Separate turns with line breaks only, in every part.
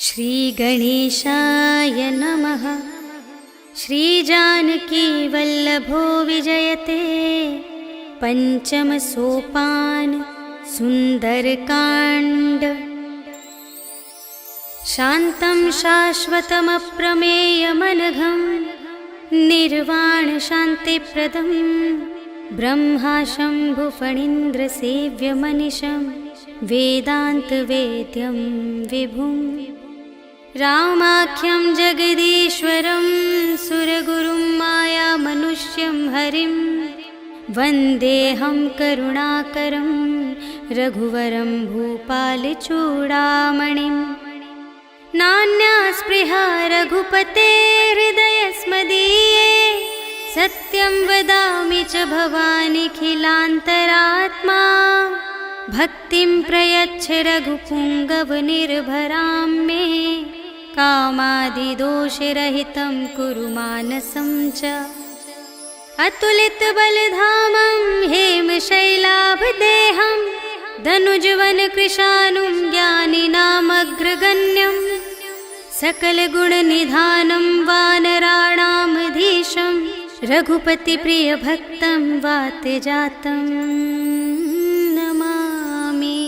श्रीगणेशाय नमः। श्रीजानकी वल्लभो विजयते। पंचम सोपान सुंदरकांड। शान्तं शाश्वतमप्रमेयमनघं निर्वाण शान्तिप्रदं ब्रह्मा शम्भुफणीन्द्रसेव्यमनिशं वेदान्तवेद्यं विभुं रामाख्यं जगदीश्वरं सुरगुरुं मायामनुष्यं हरिं वन्देऽहं करुणाकरं रघुवरं भूपालचूडामणिं। नान्या स्पृहा रघुपतेर्हृदयस्मदीये सत्यं वदामि च भवानिखिलान्तरात्मा। भक्तिं प्रयच्छ रघुपुङ्गवनिर्भरां मे कामादिदोषरहितं कुरु मानसं च। अतुलितबलधामं हेमशैलाभदेहं धनुजवनकृशानुं ज्ञानिनामग्रगण्यं सकलगुणनिधानं वानराणामधीशं रघुपतिप्रियभक्तं वातजातं नमामि।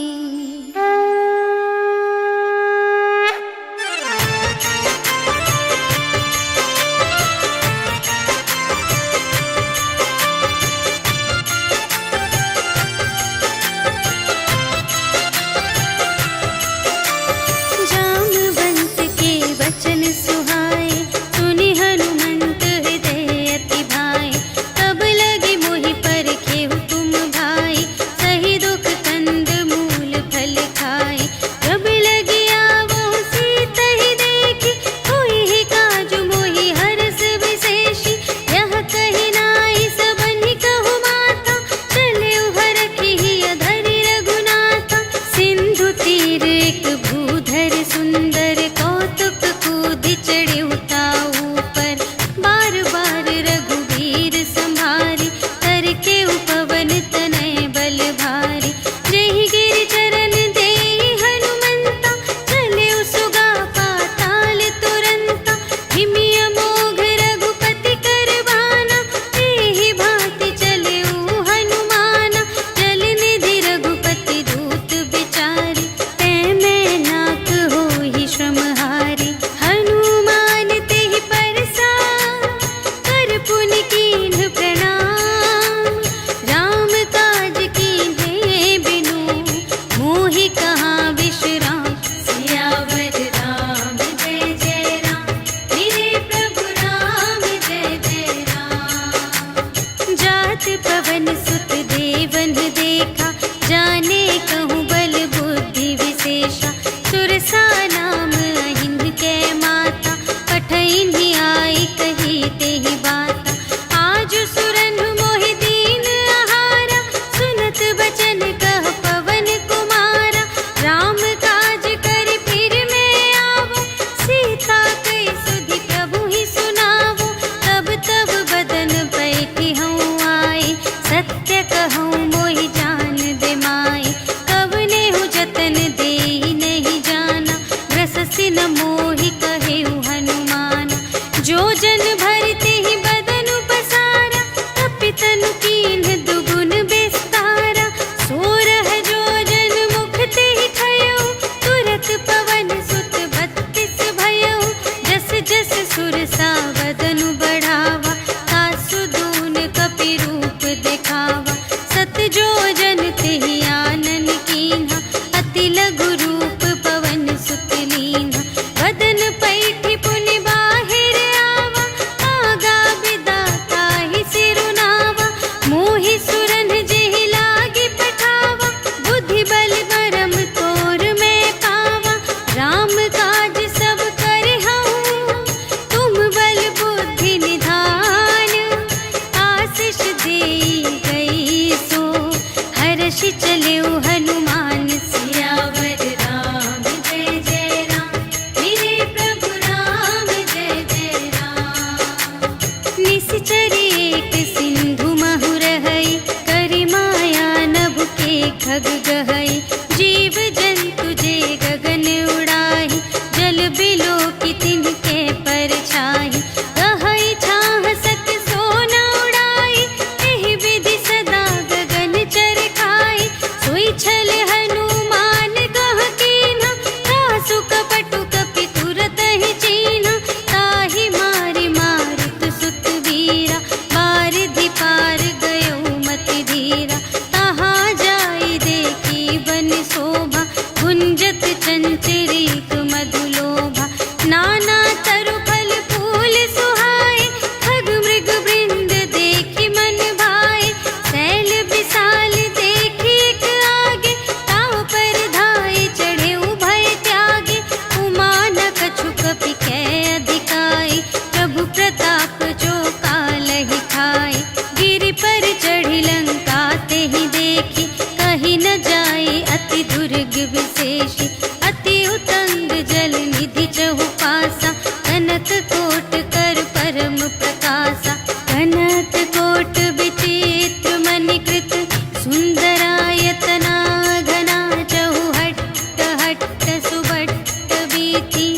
तिरिक मधुलोभा। नाना तरु फल फूल सुहाए, खग मृग वृंद देखी मन भाए। शैल विशाल देखी एक आगे, ताव पर धाये चढ़े उभय त्यागे। उमा न कछु कपि कै अधिकाई, प्रभु प्रताप जो कालहि खाए। गिरि पर चढ़ी लंका तेहि देखी, कही न जाए अति दुर्ग विशेषी। अति उतंग जल निधि चहु पासा, कनक कोट कर परम प्रकाशा। कनक कोट विचित्र मणिकृत, सुंदरायतना घना। चहु हट्ट हट्ट सुबट्ट वीथि,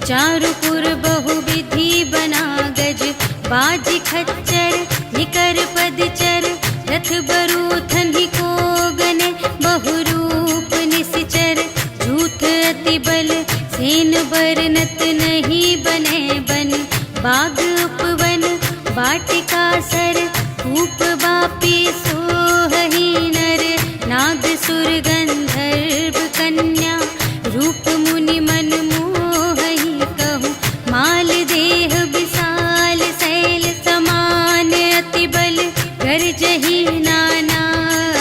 चारुपुर बहुविधि बना गज। बाजी खच्चर निकर पदचर, रथ बरूथन को गने। बहुरूप निसिचर झूठ अति बल, सेन बरनत नहीं बने बन। बाग उपवन वाटिका सर, कूप बापी सोहहि नर। नाग सुर गंधर्व कन्या, रूप मुनि मन मोहहि कहूँ। माल देह विशाल शैल समान, अति बल गरजहि नाना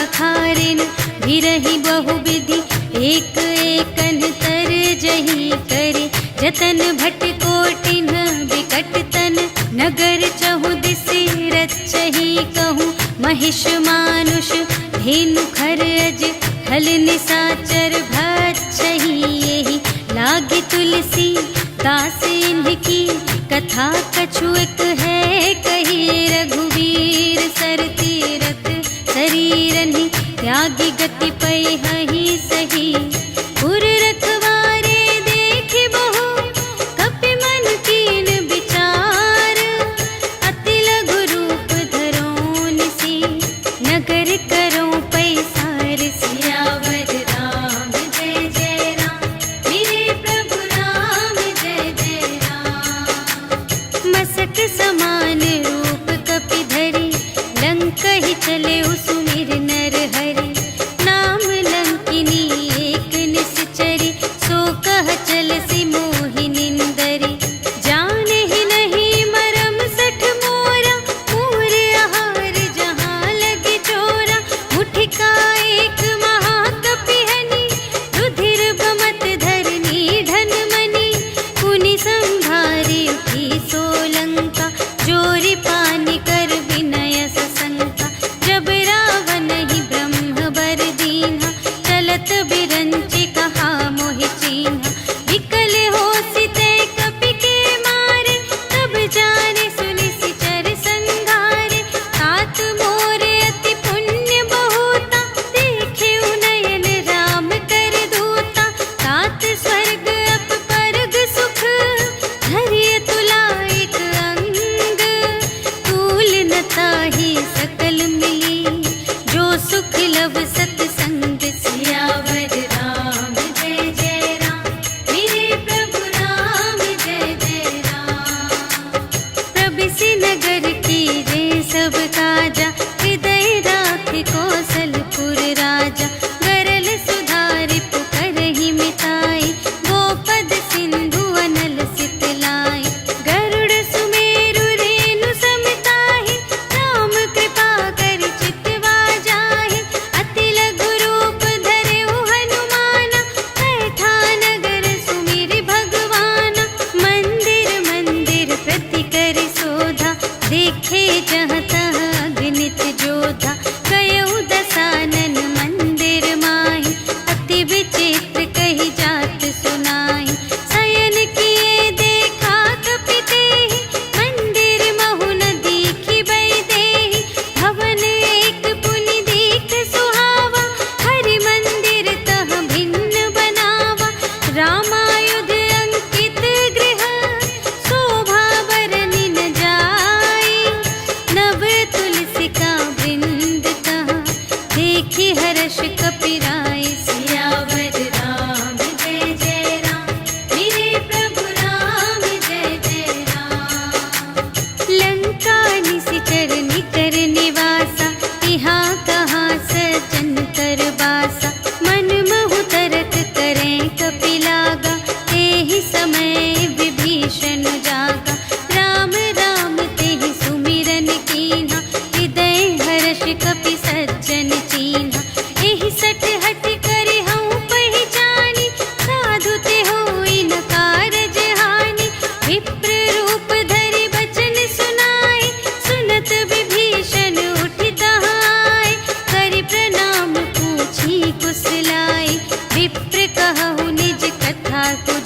अखारिन। भिरहि बहुविधि एक एकन तरजहि करे। जतन भट कोटिन विकट तन, नगर चहु दिसि रचहि कहूँ। महिष मानुष धेनु खरज, हल निसाचर भक्षहि एहि। लागी तुलसी दास इनकी, कथा कछु एक है कही। रघुवीर सर तीरथ शरीरनि, त्यागी गति पैहि सही। पुर रखवारे देखि बहु, कपि मन कीन विचार। अति लघु रूप धरो निसी, नगर करो पैसार। सियावर राम जय जय राम, मेरे प्रभु राम जय जय राम। मसक समान रूप कपि धरि, लंक ही चले सुमिर नर हरि। नाम लंक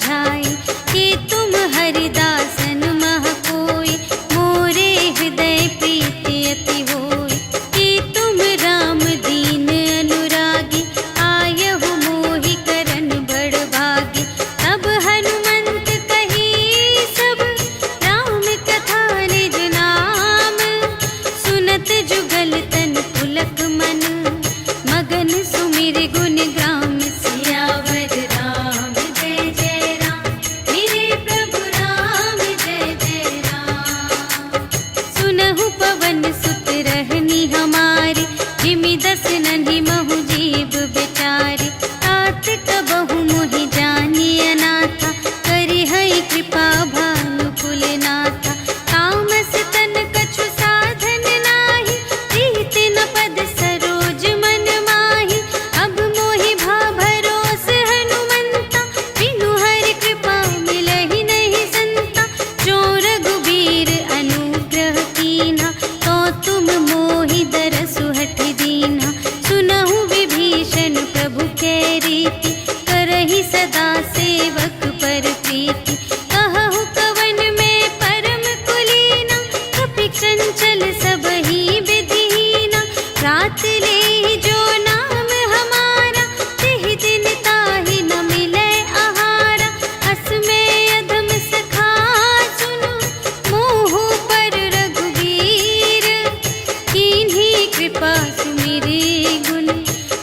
बुझाए, कि तुम हरिदासन मह कोई, मोरे हृदय प्रीति अति होय। कि तुम राम दीन अनुरागी, आयहु मोहि करन बड़ भागी। तब हनुमंत कही सब, राम कथा निज नाम। सुनत जुगल तन पुलक मन, मगन सुमिर गुण ग्राम। सियावर राम जय जय राम, मेरे प्रभु राम जय जय राम। सुनहु पवन सुत रहनी हमारी, जिमि दस नन्ही महु जीव बेचारी। तात कबहु मोहि जानिय नाथा, करिहै कृपा भानु कुलनाथा। तामस तन कछु साधन नाही, प्रीति न पद सरोज मन माही। अब मोहि भा भरोस हनुमंता, बिनु हरि कृपा मिलहि नहीं संता। जो रघुबीर अनुग्रह कीन्हा, तो तुम मोहि दरसु हठि दीन्हा। सुनहु विभीषण प्रभु कै रीति, करहि सदा सेवक पर प्रीति। कहहु कवन में परम कुलीना, कपि चंचल सबहि विधिहीना। रात लेहि जो नाम हमारा, तिहि दिन ताहि न मिलै आहारा। अस में अधम सखा सुनु, मोहु पर रघुबीर। कीन्ही कृपा सुमिरि गुण,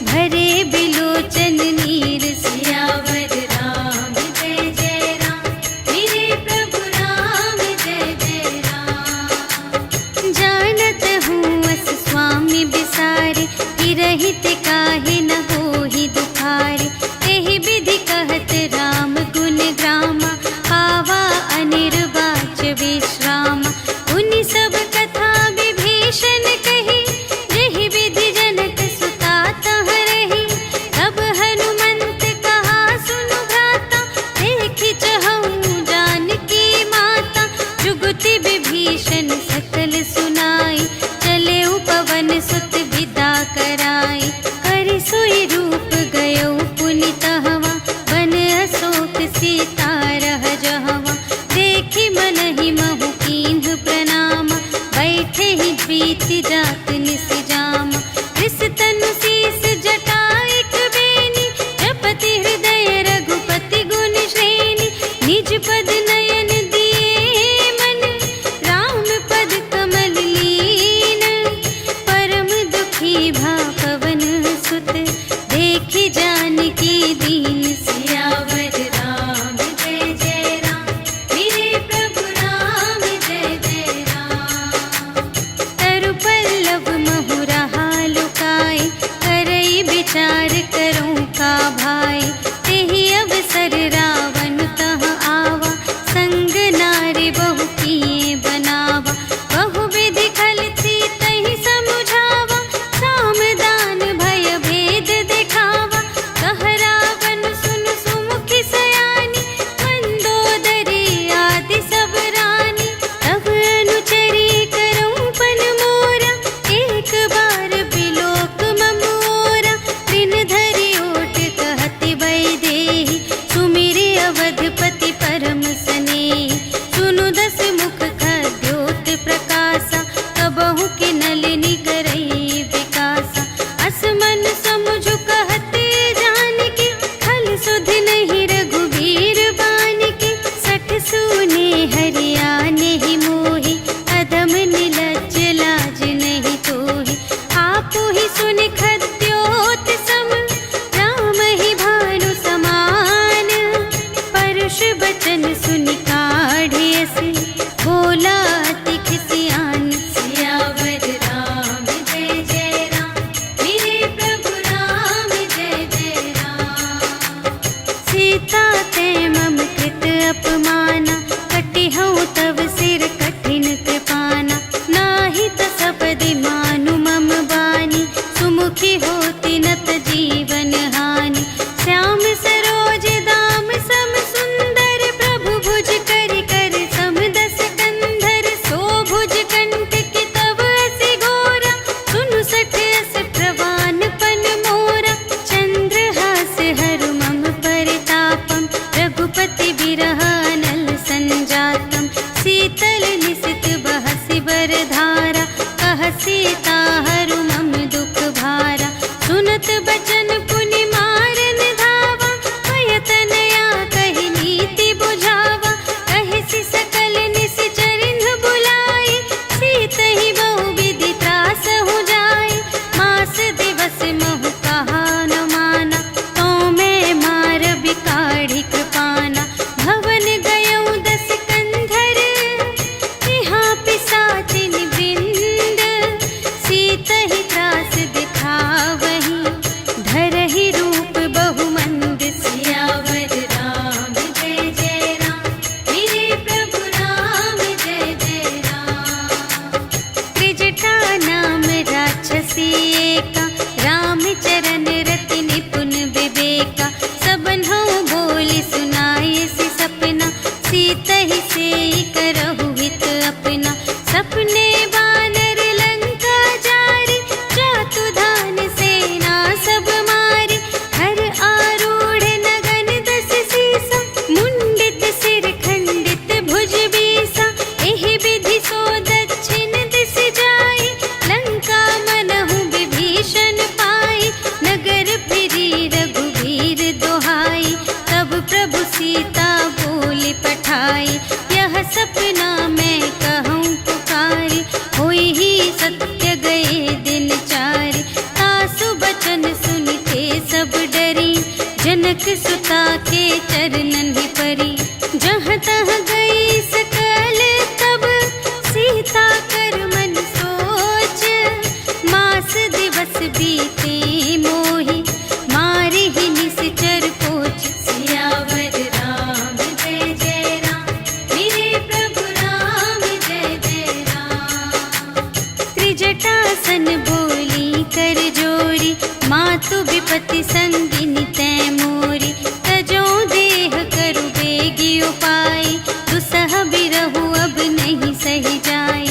भरे बिलोचन नीर। सियावर राम जय जय राम, मेरे प्रभु राम जय जय राम। जानत हूँ अस स्वामी बिसारे, रहित काहे न होहि दुखारे। एहि विधि कहत राम गुण ग्रामा, पावा अनिर्वाच विश्रामा। उनि सब कथा विभीषण कही, जेहि विधि जनक सुता तह रही। तब हनुमंत कहा सुनु भ्राता, देखि चहऊँ जानकी माता। जुगति विभीषण सकल सुनाई, चले पवन सुत विदा कराई। करि सोई रूप गयो पुनि तहवा, बन अशोक सीता रह जहवा। देखि मनहि महु कीन्ह प्रणामा, बैठे ही प्रीति जात निस जामा। कृस तनु शीस जटा एक बेनी, जपति हृदय रघुपति गुण श्रेणी। निज पद नयन दिए मन, राम पद कमल लीन। परम दुखी भा पवन सुत, देखि जानकी दीन। सियावर राम जय विरहानल संजातम शीतल निशित बहसि बरधारा कह सीता हरु मम दुख भारा सुनत बचन पुनि मारन धावा भयतनया कहि नीति बुझावा कहि सकल निश्चरिन्ह बुलाई सीतहि बहु विधि त्रास हो जाय मास दिवस महु कहा न माना तो मैं मार बिकाढ़ी कृपाना भवन गयौ दस कंधर यहाँ पिसाचिन वृंद सीतहि त्रास दिखावहि धरहि रूप बहुमंद सियावर राम जय जय राम मेरे प्रभु राम जय जय राम त्रिजटा नाम राक्षसी एका रामचरण रति निपुण विवेका सबन्हु बोली सुनाए सि सपना सीतहि सेई करहु हित अपना सपने बानर लंका जारी जातु धान सेना सब मारी हर आरूढ़ नगन दस सीसा मुंडित सिर खंडित भुज बीसा एहि विधि सो दक्षिण दिस जाई लंका मनहु विभीषण पाई नगर फिरी रघुवीर दोहाई तब प्रभु सीता बोली पठाई यह सपना मैं कहूँ पुकारी होई ही सत्य गए दिन चारि तासु बचन सुनते सब डरी जनक सुता के चरणन ही परी जहाँ तहाँ गई सकल तब सीता कर मन सोच मास दिवस बीते मोहि मारे ही निश्चर पोच सियावर राम जय जय राम मेरे प्रभु राम जय जय राम त्रिजटासन बोली कर जोरी मातु विपति संगिनी तै मोरी तजो देह करु बेगी उपाय दुसह बिरहु अब नहीं सही जाय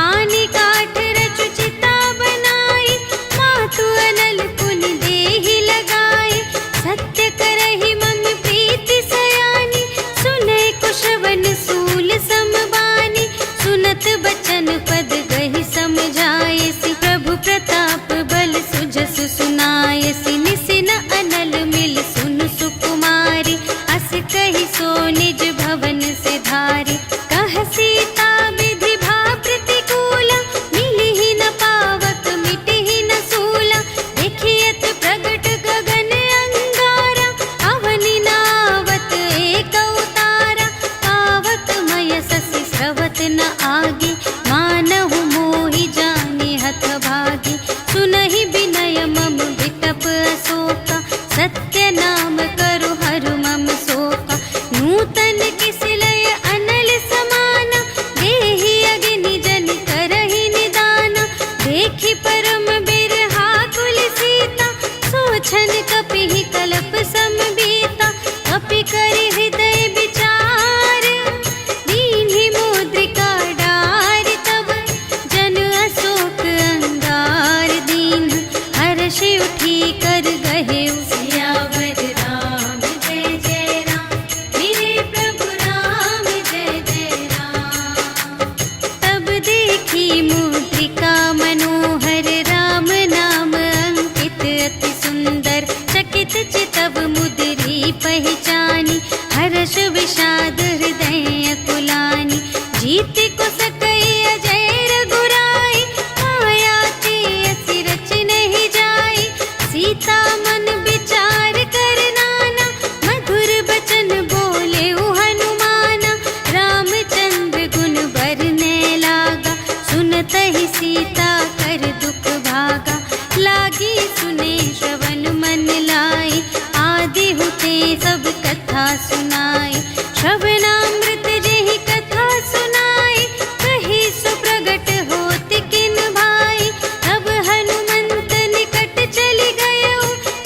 आनी काठ रचु चिता बनाई मातु अनल पुनि देहि लगाई सत्य करहि मम प्रीति सयानी सुनै कुशवन सूल समबानी सुनत बचन पद गहि समझायसि प्रभु प्रताप बल सुजस सुनायसि निसिन अनल मिल सुन सुकुमारी अस कहि सो निज भवन से धारी कह सीता विधि भा प्रतिकूला मिलिहि न पावक मिटिहि न सूला देखियत प्रगट गगन अंगारा अवनि नावत एक अवतारा पावक मय ससि स्रवत न आगे मानहु मोहि जाने हथ भागी सुनहि विनय मम विटप अशोका सत्य नाम करु हरु मम शोका नूतन किस लय अनल समाना देहि अग्नि जन करहि निदाना देखि परम बिरहा कुल सीता सोछन कपिहि कलप समबीता कपि करि हृदय विचार दीन्हि मुद्रिका डारि तब जन अशोक अंगार दीन हर्षि उठी कर गहे सियावर राम जय जय राम मेरे प्रभु राम जय जय राम तब देखी मुद्रिका मनोहर राम नाम अंकित अति सुंदर चकित चितव मुद्री पहचानी हर्ष विषाद हृदय कुलानी जीत को सकई अजय रघुराई माया ते असि रच नहीं जाई सीता मन विचार कर नाना मधुर बचन बोले हनुमाना रामचंद्र गुण बरने लागा सुनत ही सीता कर दुख भागा लागी सुने श्रवण मन लाई आदि हुते सब कथा सुनाई श्रवणामृत जेहि कथा सुनाई कही सुप्रगट होत किन भाई तब हनुमंत निकट चली गयो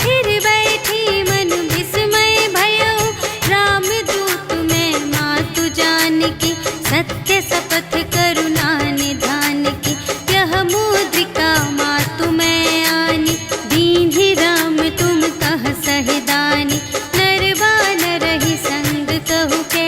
फिर बैठी मन विस्मय भयो राम दूत में मातु जानकी सत्य शपथ करुणा निधान की यह मुद्रिका मातु में आनी दीन्हि राम तुम कह सहिदानी नरवा नरहि संग कहु के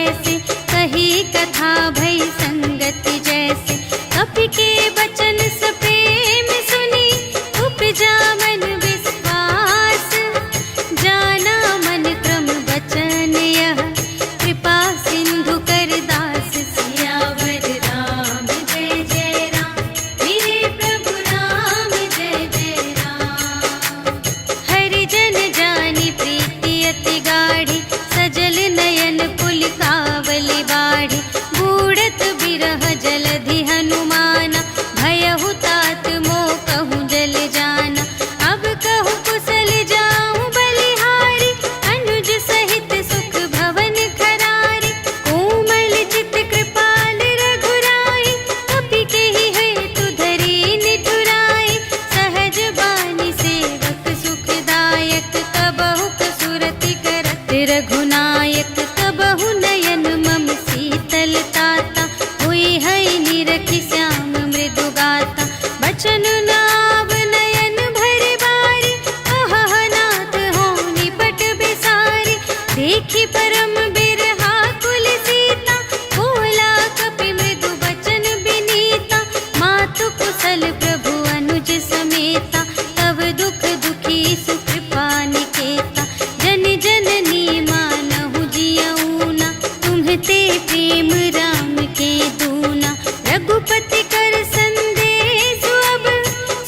प्रेम राम के दूना। रघुपति कर संदेश अब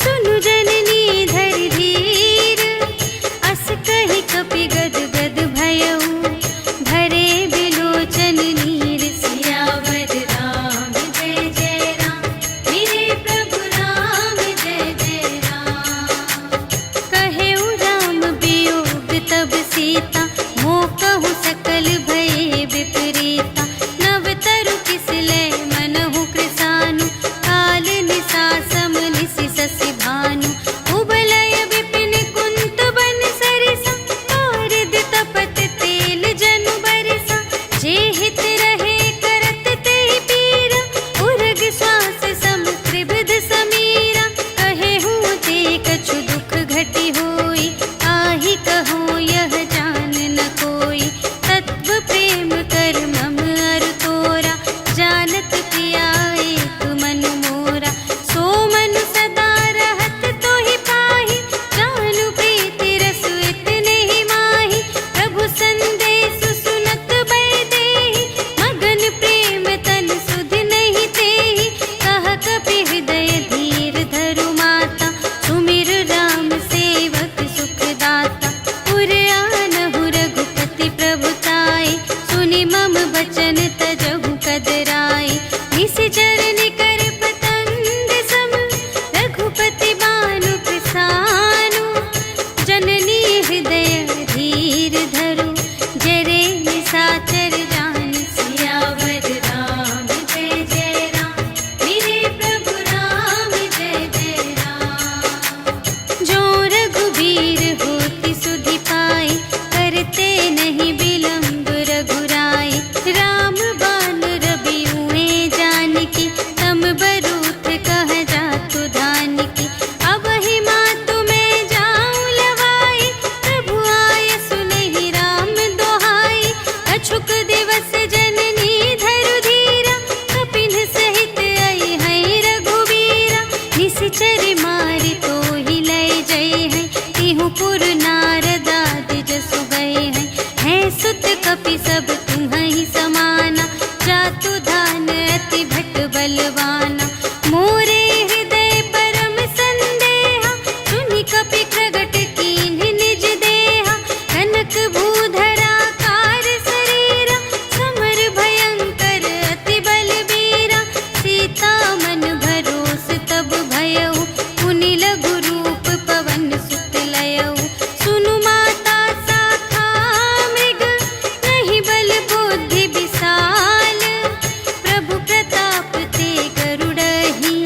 सुनु जननी धर धीर। अस कहि कपि गद गद भयउ भरे बिलोचन नीर। सियावर राम जय जय राम, मेरे प्रभु राम जय जय राम। कहेउ राम वियोग तब सीता, मोह कहु सकल भये विपरीता। नव तरु किस लय मनहु कृसानु, काल निसा सम निसि ससि भानु। उबलय विपिन कुंत बन सरिसा, पारद तपत तेल जनु बरसा। जे हित रहे करत तेहि पीरा, उरग श्वास सम त्रिविध समीरा। कहेहु ते कछु दुख घटी होई, आहि कहो यह जान न कोई। तत्व प्रेम कर मम अरु तोरा, जानत पिया एक मन मोरा। सो मन सदा रहत तोहि पाहि, जानु प्रीति रसु इतने ही माहि। प्रभु संदेश सुनत बै देहि, मगन प्रेम तन सुध नहीं तेहि। कह कपि हृदय धीर धरु माता, सुमिर राम सेवक सुख दाता। उर आनहु रघुपति प्रभुताई, सुनि मम बचन तजहु कदराई। निशिचर निकर पतंग सम, रघुपति बानु कृसानु। जननी हृदय धीर धरु, जरे निसाचर जान। सियावर राम जय जय राम, मेरे प्रभु राम जय जय राम। जो रघुबीर होति सुधि पाई, करते नहीं विलंब रघुराई। राम बान रवि हुए जानकी, तम बरूथ कह जातु धानिकी। अब ही मातु मैं जाऊं लवाई, प्रभु आय सुनहि राम दोहाई। अछुक दिवस जननी धरु धीरा, कपिन सहित आई हैं रघुवीरा। निशिचर मारि तोहि लय जय हैं, तिहु पुर नारद आदि जसु गए हैं। हैं सुत कपि सब तुम्हि समाना, जातु धान अति भट बलवाना। मोरे हृदय परम संदेहा, सुनि कपि प्रगट कीन्ह निज देहा। कनक भूधरा कार शरीरा, समर भयंकर अति बलबीरा। सीता मन भरोस तब भयउ, पुनि लघु रूप पवन सुत लयउ। सुनु माता शाखा मृग, नहीं बल बुद्धि विशाल। प्रभु प्रताप ते गरुड़हि,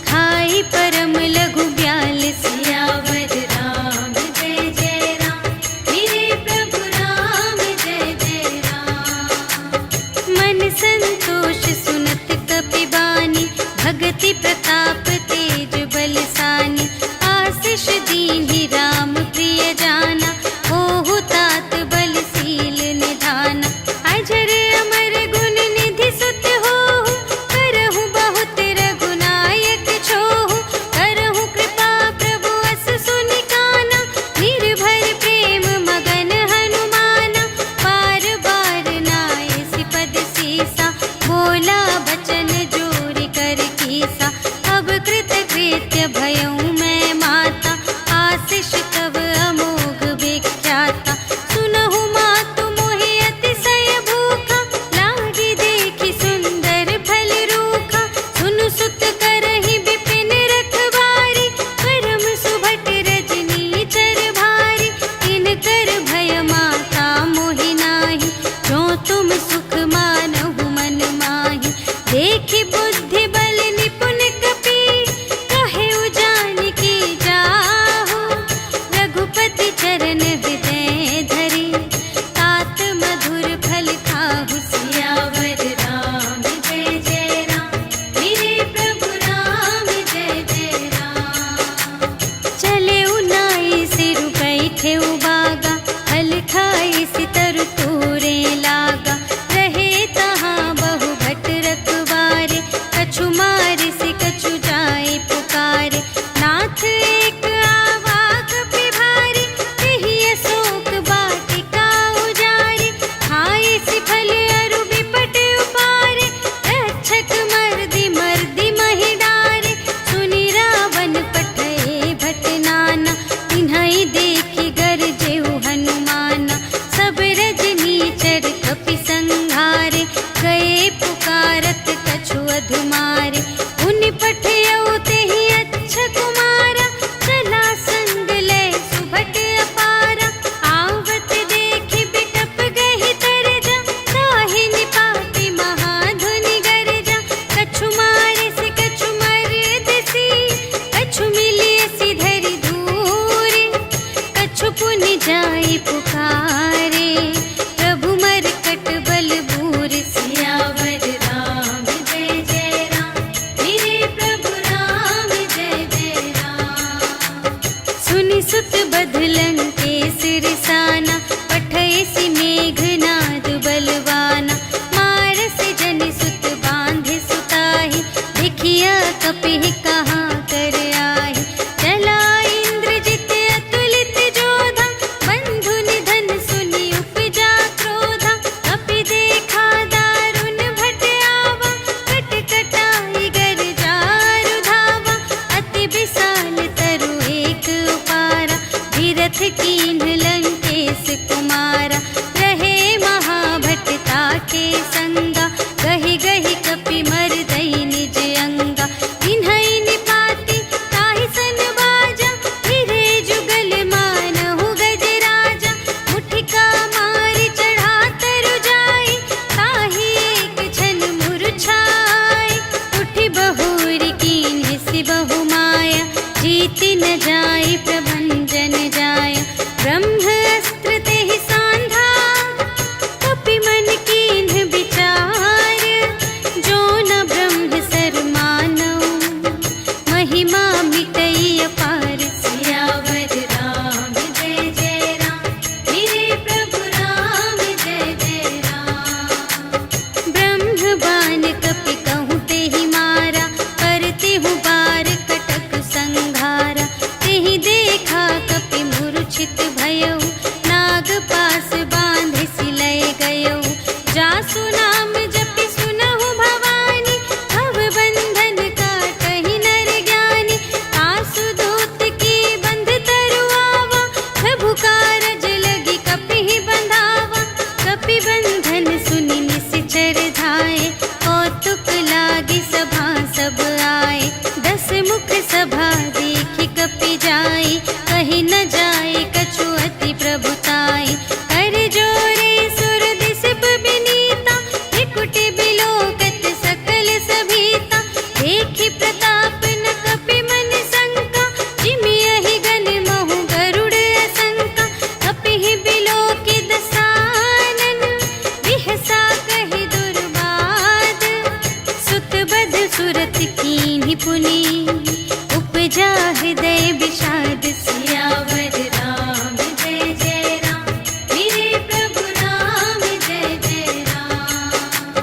खाई परम लघु ब्याल। सियावर राम जय जय राम, मेरे प्रभु राम जय जय राम। मन संतोष सुनत कपि बानी, भगति प्रताप तेज बलसानी। आशीष दीन्हि राम प्रिय जाना, होहु तात बलशील निधाना। अजर अमर गुण निधि सुत होहु, करहु बहुत रघुनायक छोहु। करहु कृपा प्रभु अस सुनि काना, निर्भर प्रेम मगन हनुमाना। बार बार नाय सिपद सीसा, बोला बचन जोरि कर कीसा। अब कृत कृ न जाय प्रभंजन जाय। ब्रह्म अस्त्र तेहि सांधा कपि मन कीन्ह विचार। जो न ब्रह्म सर मानव महिमा मिटई अपार। सियावर राम जय जय राम, मेरे प्रभु राम जय जय राम। ब्रह्म बाण कपि कहूँ तेहि मारा, करते हूँ बार कटक संघारा। तेहि देखा कपि मूर्छित भयउ, नाग पास बांधे सिलय गयउ। जासु नाम जपि सुनहु भवानी, भव बंधन काटहि नर ज्ञानी। आसु दूत की बंध तरुआवा, प्रभु कारज लगी कपि बंधावा। कपि बंधन सुनि निश्चर धाय, कौतुक लागी सभा सब आए। 10 मुख सभा देखि कपि जाय, कहि न जाय कछु अति प्रभुताई। कर जोरे सुर दिसप बिनीता, त्रिकुटि बिलोकत सकल सभीता। देखि प्रताप न कपि मन शंका, जिमियहि गन महु गरुड़ असंका। कपिहि बिलोकि दसानन, बिहसा कहि दुर्बाद। सुत बध सुरत कीन्हि पुनि, उपजा हृदय विषाद। सियावर राम जय जय राम, मेरे प्रभु राम जय जय राम।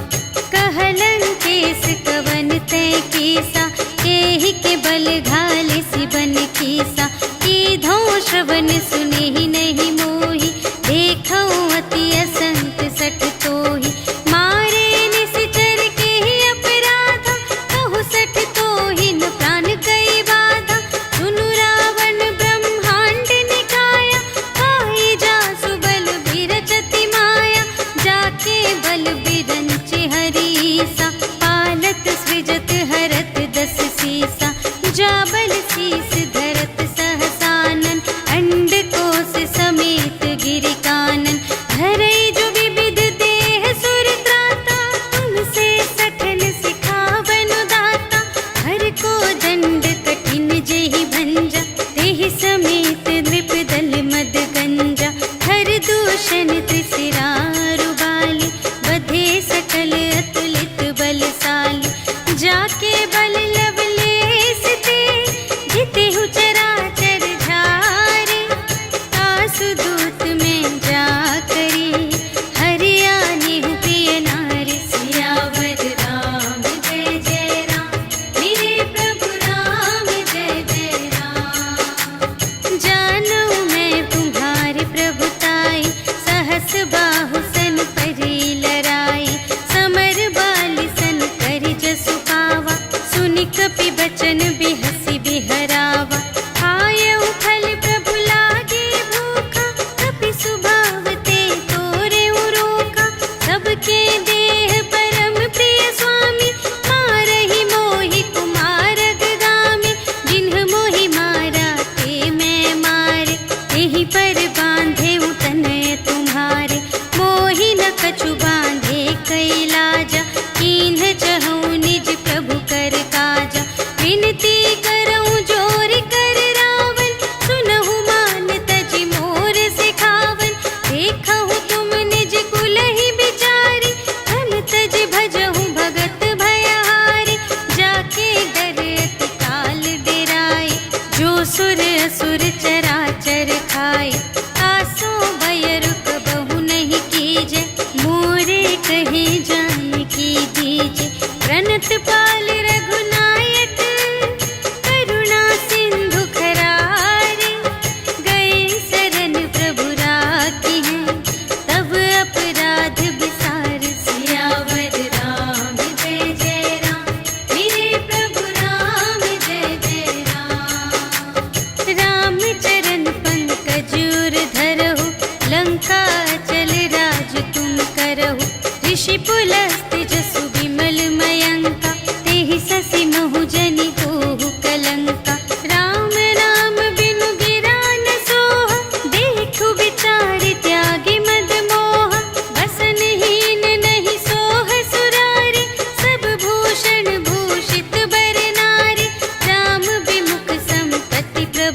कहलंकेश कवन तै कीसा, एहि के बल घाले सिबन कीसा। कीधौ श्रवण सुनेहि नहीं मोहि, देखौ अति असंत सठ तोहि। मारे निश्चर केहि अपराधा, कहु सठ तोहि न प्राण कई बाधा। सुनु रावण ब्रह्मांड निकाया, पाई जासु बल बिरचति माया। जाके बल बिरंच हरीसा, पालत सृजत हरत 10 सीसा। जा बल शीस धरत सहसानन, अंड कोश समेत गिरि कानन। धरई जो विविध देह सुर त्राता, तुमसे सठन सिखावन दाता। हर को दंड कठिन जेहि भंजा, तेहि समेत नृप दल मद गंजा। हर दूषण त्रिशिरारु बाली, बधे सकल अतुलित बलशाली। जाके बल लवलेश ते, जितेहु चराचर झारे। आसु दूत में जा करी, हरियानेहु प्रिय नारी। सियावर राम जय जय राम, मेरे प्रभु राम जय जय राम। जानू मैं तुम्हारे प्रभुताई, सहस बाहु सन परी लराई। समर बाली सन करि जसु पावा, सुनि कपि बचन बिहसि बिहरावा। आयउ फल प्रभु लागे भूखा, कपि सुभाव ते तोरेउ रोका। सबके देह परम प्रिय स्वामी, मारहि मोहि कुमारग गामी। जिन्ह मोहि मारा ते मैं मारे, तेहि पर बांधे तनय तुम्हारे। मोहि न कछु बांधे कैलाजा, कीन्ह चहु निज प्रभु कर काजा। विनती करऊँ जोर कर रावण, सुनहु मान तजि मोर सिखावन। देखहु तुम निज कुलहि बिचारी, धन तजि भजहु भगत भयहारी। जाके डर अति काल डेराए, जो सुर असुर चराचर खाए। आसो भय रुक बहु नहीं कीजे, मोरे कहे जाय की दीजे। प्रणत पाल रघुनायक, करुणा सिंधु खरारे। गए शरण प्रभु राखी हैं, तब अपराध बिसार। सियावर राम जय जय राम, मेरे प्रभु राम जय जय राम। राम चरण पंकज उर धरहु, लंका चल राज तुम करहु। ऋषि पुलस्त्य जसु विमल मयंका, तेहि ससि महु जनि होहु कलंका। राम नाम बिनु गिरा न सोहा, देखु विचार त्यागी मद मोहा। बसनहीन नहीं सोह सुरारी, सब भूषण भूषित बर नारी। राम विमुख संपत्ति प्रभु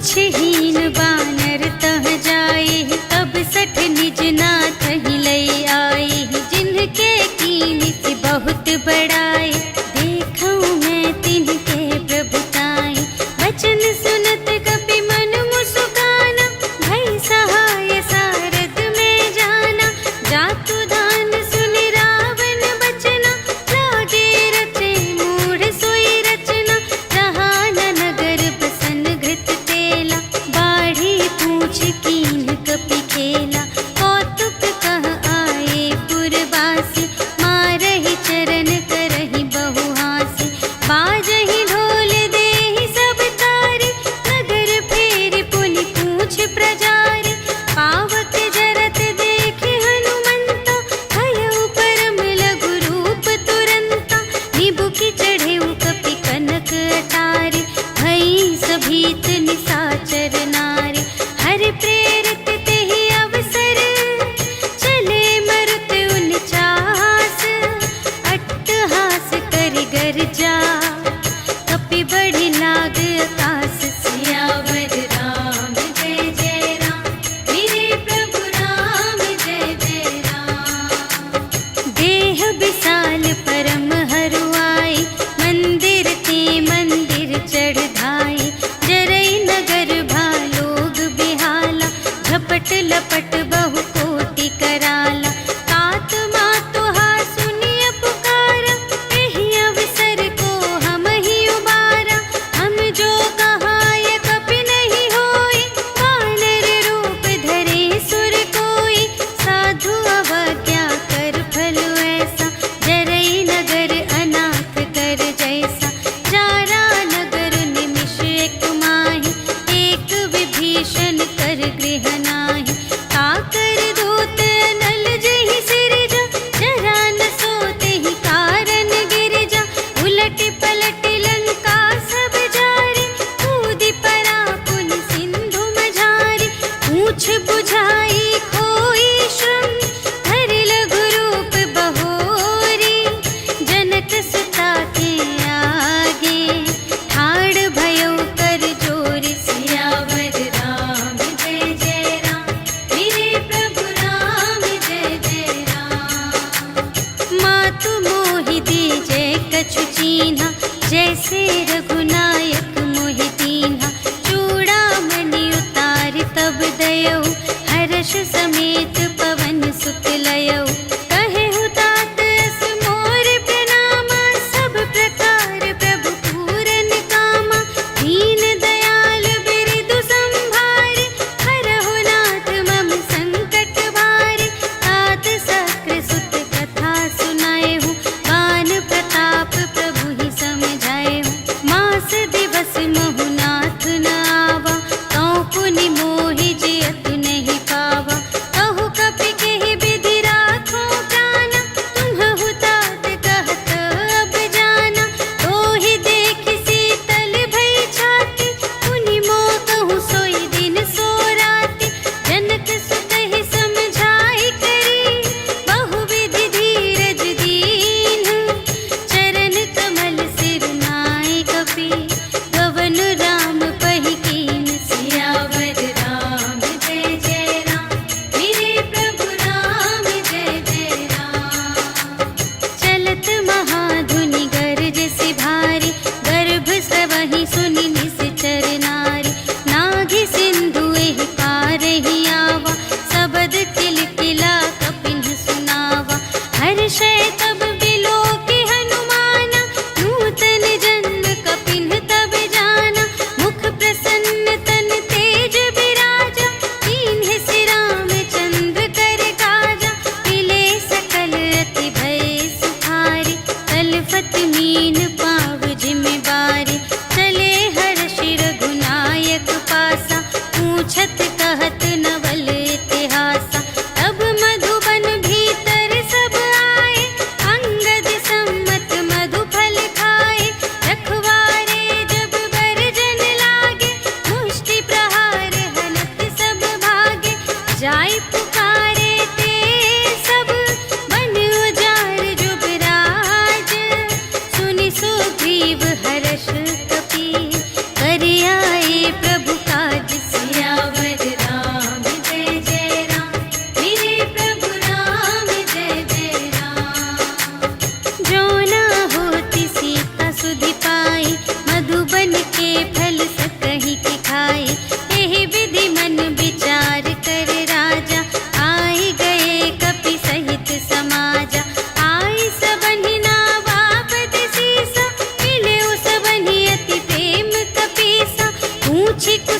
पूछहीन बानर तह जाए, तब सठ निज नाथ ही लई आए। जिनके कीन से बहुत बड़ाए, देखऊं मैं तिनके प्रभुताई। वचन सुनत कपि मन मुस्काना, भई सहाय सारद में जाना। जातु दान सुनि रावण बचना, लागे रचे मूढ़ सोई रचना। जहाँ न नगर बसन घृत तेला, बाढ़ी पूछ कीन कपि खेला। कौतुक कह आए पुरवासी, मारहि चरण करहि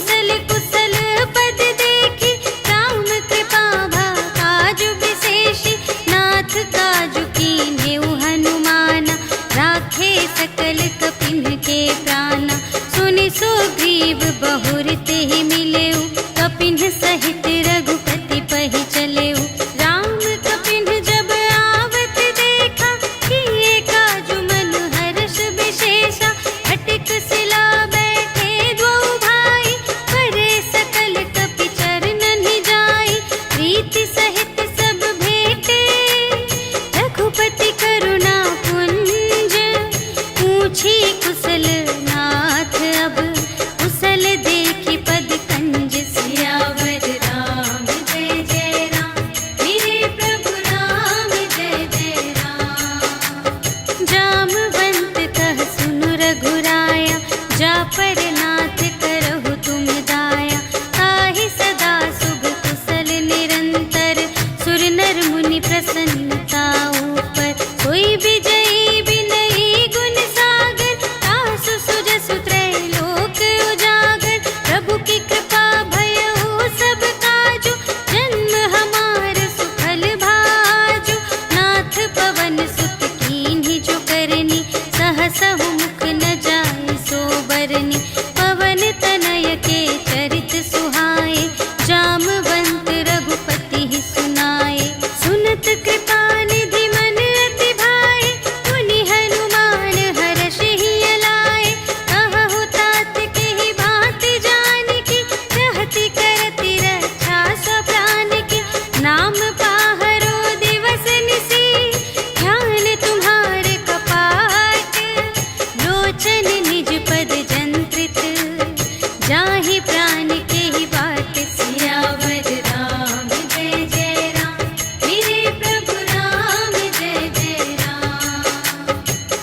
कुशल कुशल पद देखी, राम कृपा भा काजु विशेषी, नाथ काजु कीन्हेउ हनुमाना, राखे सकल कपिन के प्राणा। सुनि सुग्रीव बहुर तेहि मिलेउ, कपिन सहित रघुपति पहि चलेउ। राम कपिन जब आवत देखा, किए काजु मन हर्ष विशेषा, अटिक शिला बैठे द्वौ भाई, करे सकल कपि चरणन जाई। प्रीति सहित सब भेटे, रघुपति करुणा पुंज, पूछी कुशल नाथ अब, कुशल देखी पद कंज। सियावर राम जय जय राम, मेरे प्रभु राम जय जय राम। जामवंत कह सुनु रघुराया, जा पर नाथ करहु तुम दाया। ताहि सदा शुभ कुशल निरंतर, सुर नर मुनि प्रसन्नता ऊपर। सोई विजयी विनयी गुण सागर, तासु सुजसु त्रैलोक उजागर। प्रभु की कृपा भयउ सब काजु, जन्म हमार सुफल भाजु। नाथ पवन सुत कीन्ही जो करनी, सहसहु मुख न जाय सो बरनी। पवन तनय के चरित सुहाए, जामवंत रघुपति ही सुनाए। सुनत कृपा निधि मन अति भाए, मुनि हनुमान हर्षहि अलाए। कहहु तात केहि बात जानकी, रहति करति रक्षा सब प्राण की। नाम पाहरो दिवस निसी, ध्यान तुम्हारे कपाट। लोचन निज पद जंत्रित, जाहि प्राण केहि बाट। सियावर राम जय जय राम, मेरे प्रभु राम जय जय राम।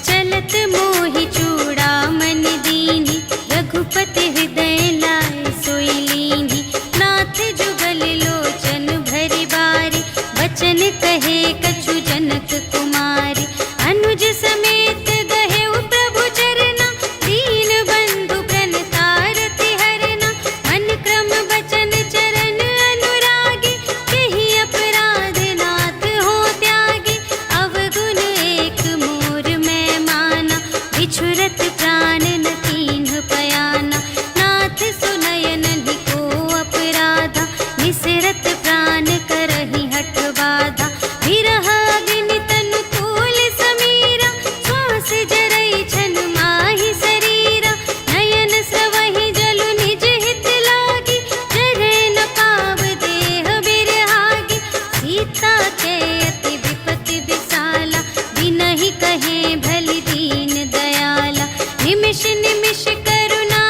चलत मोहि चूड़ामणि दीन्हि, रघुपति हृदय लाए सोई लीन्हि। नाथ जुगल लोचन भरि बारी, बचन कहे कछु जनक कुमारी। अनुज समेत गहेउ प्रभु चरना, दीन बंधु प्रणतारति हरना। मन क्रम बचन चरण अनुरागी, केहि अपराध नाथ हो त्यागी। अवगुण एक मोर मैं माना, बिछुरत प्राण न कीन्ह पयाना। नाथ सुनयन को अपराधा, निसरत प्राण करहि हठ बाधा। विरह अग्नि तनु तूल समीरा, श्वास जरई छन माहि शरीरा। नयन स्रवहि जलु निज हित लागी, जरै न पाव देह बिरहागी। सीता के अति विपति विसाला, बिनहि कहे भलि दीन दयाला। निमिष निमिष करुणा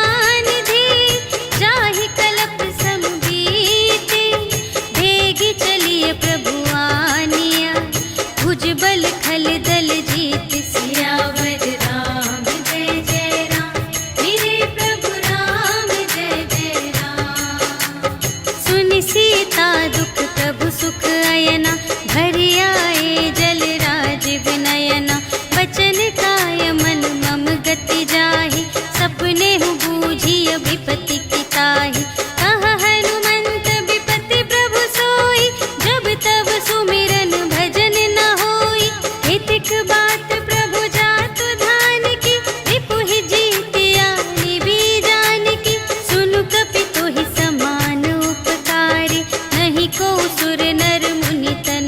निधि, जाहि कलप सम बीति। भेगी चलिए प्रभु आनिया, भुजबल खल दल जीत। सियावर राम जय जय राम, मेरे प्रभु राम जय जय राम। सुनि सीता दुख प्रभु सुख अयना, भरि आए जल राज विनयना। बचन काय मन मम गति जाहि, सपने हु बूझिय विपति की ताहि। कहा हनुमंत विपति प्रभु सोई, जब तब सुमिरन भजन न होई। हितिक बात प्रभु जातु धान की, रिपुहि जीतिया निबी जानकी। सुनु कपि तोहि समान उपकारी, नहीं को सुर नर मुनि तन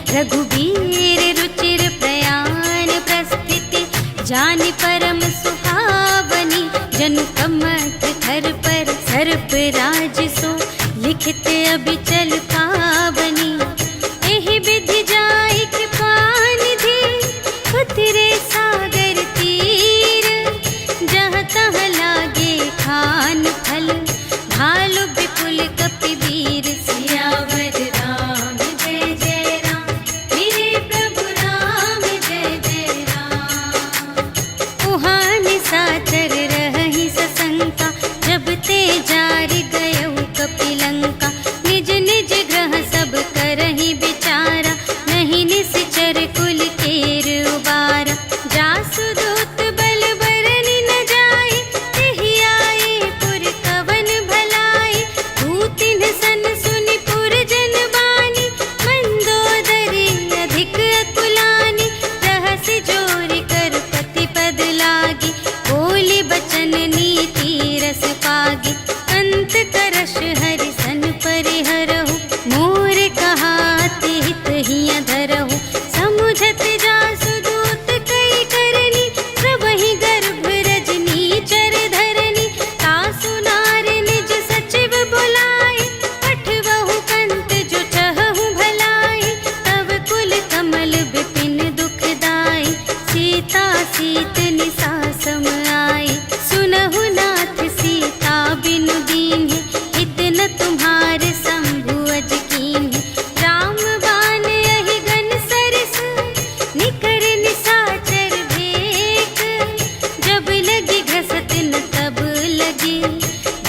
रघुबीर रुचिर प्रयाण प्रस्थिति, जानि परम सुहावनी। जनु कमठ धर पर सर्प राज सो, लिखित अबिचल पावनी। एहि विधि जाई कृपा निधि, उतरे सागर तीर। जहाँ तहाँ लागे खान फल, भालु विपुल कपिवीर। सियावर राम जय जय राम, मेरे प्रभु राम जय जय राम। उहाँ निशाचर रहहि सशंका, जब ते जारि गयउ कपिलंका। निज निज ग्रह सब करहि विचारा, नहीं निश्चर कुल केर उबारा। जासु दूत बल बरनि न जाए, तेहि आए पुर कवन भलाई। दूतिन सन सुनि पुर जन बानी, मंदोदरी अधिक अकुलानी। रहसि जोरि कर पति पद लागी, बोली बचन नीति रस पागी। अंत करश हरि सन परिहरहु, मोर कहाति हित हिया धरहु। समुझत जासु दूत कई करनी, प्रभहि गर्भ रजनी चर धरनी। तासु नार निज सचिव बुलाए, पठवहु कंत जो चहहु भलाई। तब कुल कमल विपिन दुखदाई, सीता सीत निसा सम आई। सुनहु नाथ सीता बिनु दीन्हि, हित न तुम्हारे शंभु अज कीन्हि। राम बाण यहि गन सरस, निकर निशाचर भेक। जब लगी घसत न तब लगी,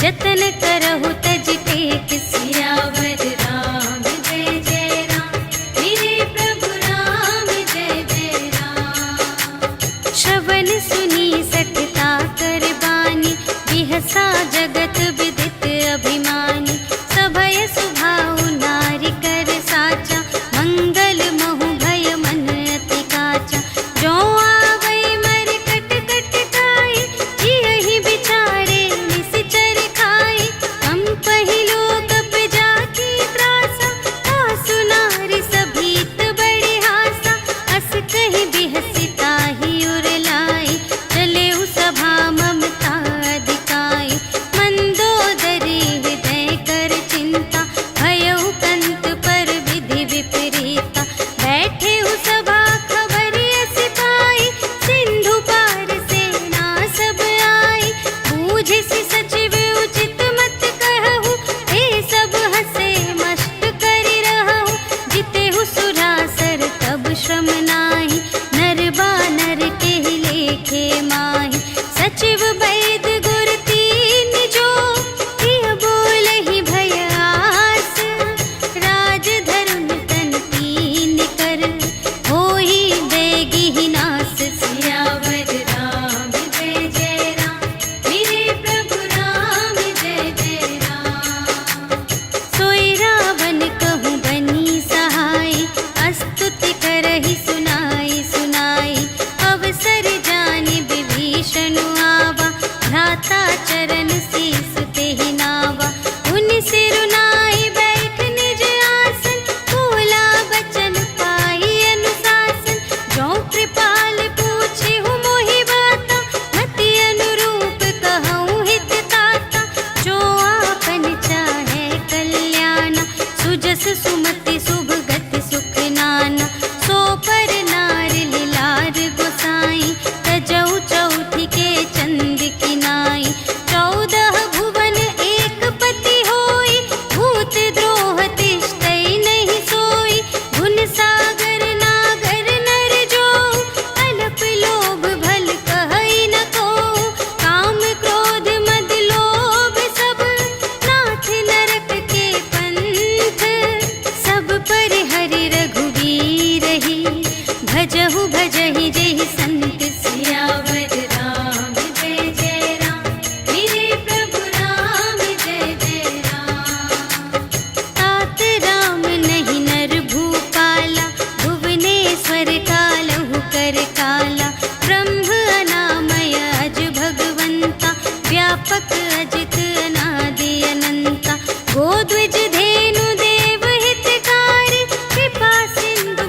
जतन करहु तज टेक। सियावर राम जय जय राम, मेरे प्रभु राम जय जय राम। श्रवण सुनी सठता कर बानी, बिहसा जगत विदित अभिमानी। सभय सुभाउ नारी कर साचा, मंगल महु भय मन अति काचा। जो आवै मर कट कट काई, जियहि बिचारे निश्चर खाई। हम पहिलो कप जाकी त्रासा, तासु नारी सभीत बड़े हासा। अस कहि बिहसि ताहि उर लाई, चले उ सभा ममता अधिकाई। मंदोदरी हृदय कर चिंता, भयउ कंत पर विधि विपरीता। बैठे उ सभा खबर अस पाई, सिंधु पार सेना सब आई। बूझिसि सचिव उचित मत कहु, हे सब हसे मस्त करि रहु। जितेहु सुरासर तब श्रम नाहि, नर बानर केहि लेखे माहि। सचिव वैद गुर तीन जो, प्रिय बोलहि भय आस। राज धरुन तन तीन कर, होहि बेगिहि नास। सियावर राम जय जय राम, मेरे प्रभु राम जय जय राम। सोई रावण कहूँ बनी सहाय, स्तुति करहि सुनाई सुनाई। अवसर जानि विभीषण आवा, भ्राता चरण शीस तेहि नावा। उनि सिरुनाई बैठ निज आसन, बोला बचन पाई अनुशासन। जो कृपाल पूछिहु मोहि बाता, मति अनुरूप कहूँ हित ताता। जो आपन चाहे कल्याण, सुजस सुमति शुभ गति सुख नाना। सो पर नार लिलार गोसाई, तजौ चौथि के चंद किनाई। 14 भुवन एक पति होई, भूत द्रोह तिष्ठै नहीं सोई। गुण सागर नागर नर जो, अल्प लोभ भल कहै न कोउ। काम क्रोध मद लोभ सब, नाथ नरक के पंथ। सब पर हरि रघुवीर ही, भजहु भजहि जेहि संत। सियावर राम जय जय राम, मेरे प्रभु राम जय जय राम। तात राम नहीं नर भूपाला, भुवनेश्वर कालहु कर काला। ब्रह्म अनामय अज भगवंता, व्यापक अजित अनादि अनंता। गोद्विज धेनु देव हितकारी, कृपा सिंधु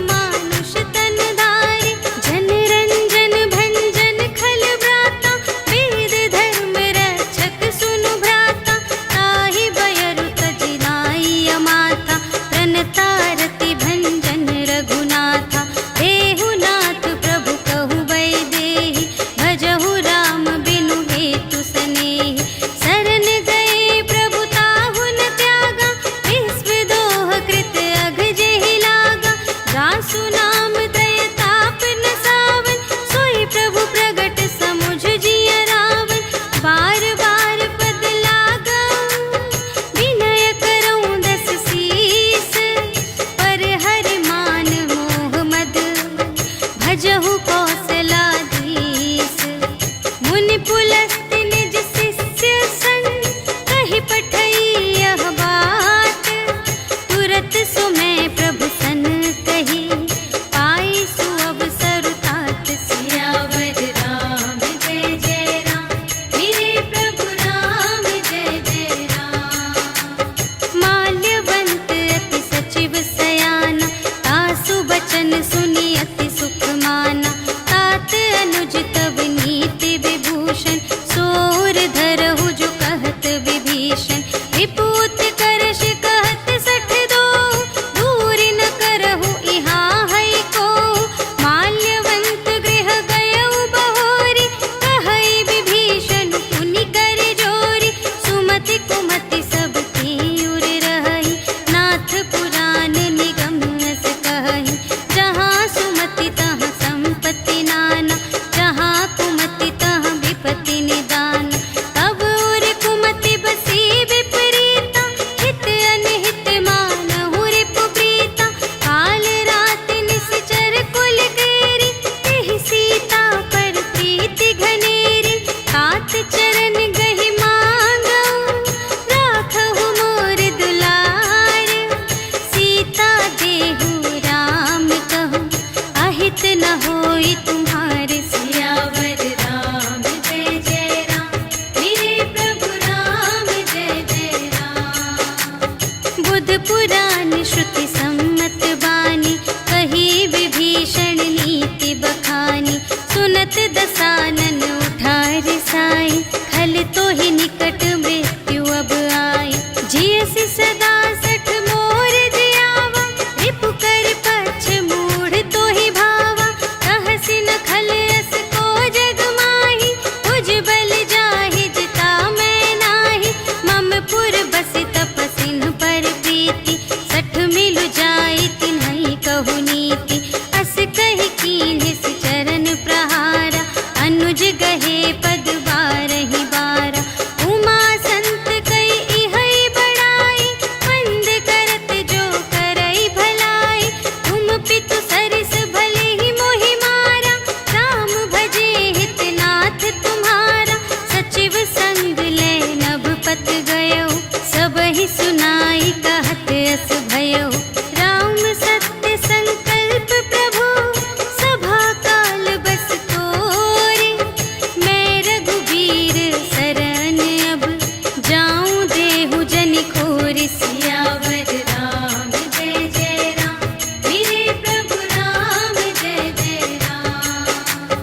भजहु कौशलाधीश। मुनि पुलस्त्य निज शिष्य संग कहि पठई यह बात। तुरत सुमय प्रभु सन कही पाई सुअवसर तात। सियावर राम जय जय राम, मेरे प्रभु राम जय जय राम। माल्यवंत अति सचिव सयाना, तासु बचन सुनि अति सुख माना। तात अनुज तब नीति विभूषण, सोर धरहु जो कहत विभीषण। विपूत करश कहत सठ दो, दूर न करहु इहाँ है को। माल्यवंत गृह गयउ बहोरी, कहई विभीषण पुनि कर जोरी। सुमति कुमति सब की उर रहई, नाथ पुराण निगम अस कहई। जहाँ सुमति तहाँ संपत्ति नाना, जहाँ कुमति तहाँ विपत्ति निदान। तब उर कुमति बसी विपरीता, हित अनहित मानहु रिपु प्रीता। काल रात निश्चर कुल केरी, तेहि सीता पर प्रीति घनेरी। तात चरण गहि मांगऊ, राखहु मोर दुलार। सीता देहु राम कहूँ, अहित न होई तुम्हारे। सियावर राम जय जय राम, मेरे प्रभु राम जय जय राम। बुध पुराण श्रुति सम्मत बानी, कही विभीषण नीति बखानी। सुनत दसानन उठा रिसाई, खल तो ही निकट मृत्यु अब आई। जियसि सदा सठ मोर जियावा, रिपु कर पक्ष मूढ़ तो ही भावा। कहसि न खल अस को जग माही, तुझ बल जाहि जिता मैं नाही। मम पुर बसि तपसिन पर प्रीति, सठ मिलु जाई तिन्हई कहु नीति। अस कहि कीन्हिस चरण प्रहारा, अनुज गहे पद बारहि बारा। उमा संत कई इहै बड़ाई, मंद करत जो करई भलाई। तुम पितु सरिस भले ही मोहि मारा, राम भजे हित नाथ तुम्हारा। सचिव संग ले नभ पत गयो, सबहि सुनाई कहत अस भयो। राम सत्य संकल्प प्रभु, सभा काल बस तोरे। मैं रघुबीर शरण अब, जाऊं देहु जनि खोरि। सियावर राम जय जय राम, मेरे प्रभु राम जय जय राम।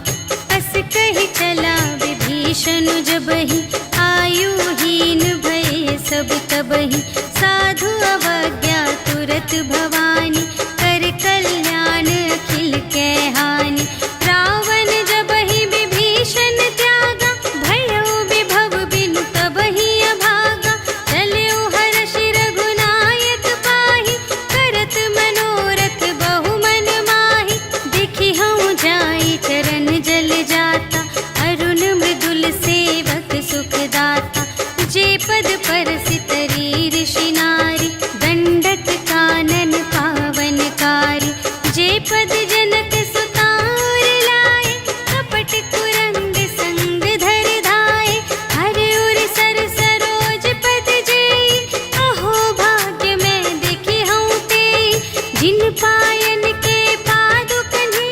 अस कहि चला विभीषण जबहि, आयुहीन भये सब तबहि। साधु अवज्ञा तुरत भवानी, कर कल्याण अखिल कै हानि। रावण जबहि विभीषण त्यागा, भयउ विभव बिनु तबहि अभागा। चलउ हर्षि रघुनायक पाहि, करत मनोरथ बहु मन माहि। देखि हऊँ जाई चरण जल जाता, अरुण मृदुल सेवक सुखदाता। जे पद परसितरी ऋषि नारी, दंडक कानन पावनकारी। जे पद जनक सुतार लाए, कपट कुरंग संग धर धाए। हर उर सर सरोज पद जेई, अहो भाग्य मैं देखी हूँ तेई। जिन पायन के पादुकन्हि,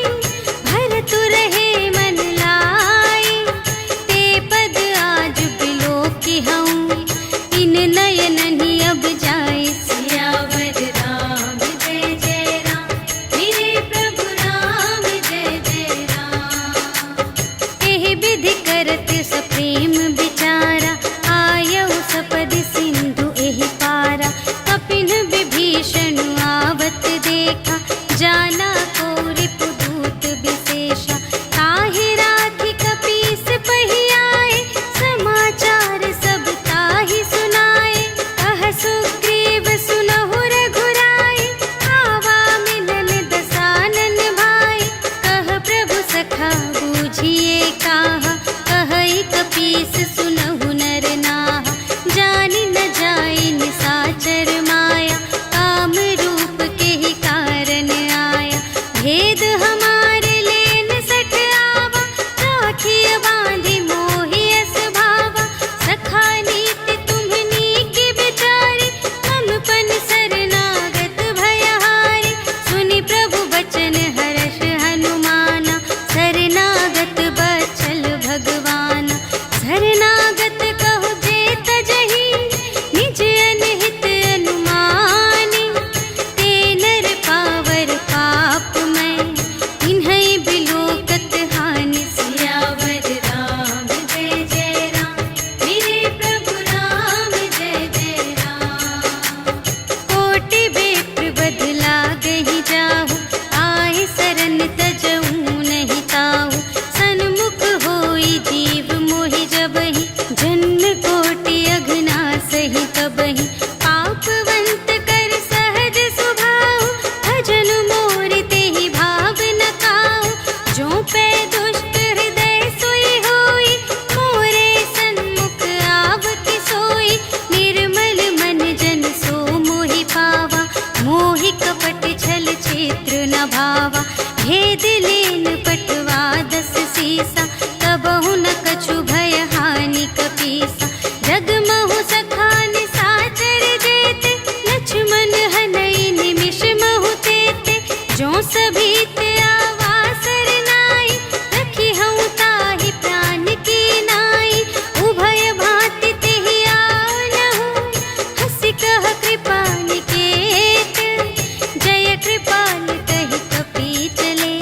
भरतु रहे मन लाए। ते पद आज बिलोकी हूँ, इन नयनहि अब जाए। सियावर राम जय जय राम, मेरे प्रभु राम जय जय राम। एहि विधि करत सप्रेम विचारा, आयउ सपदि सिंधु एहि पारा। कपिन विभीषण आवत देखा, जाना को रिपुदूत विशेषा। ताहि राखि कपीस पहियाए, समाचार सब ताहि सुनाए। कह सुग्रीव सुनहु रघुराई, आवा मिलन दसानन भाई। कह प्रभु सखा बूझिए काहा, कहई कपीस गावा। भेद लेन पटवा 10 सीसा, कबहु न कछु भय हानि कपीसा। जगमहु सखान साचर जेते, लक्ष्मण हनई निमिष महु तेते। जो सभी ते आवासर नाई, रखी हूँ ताहि प्राण की नाई। उभय भांति तेहि आनहु, हंसि कह कृपा निकेत। जय कृपाल कहि कपि चले,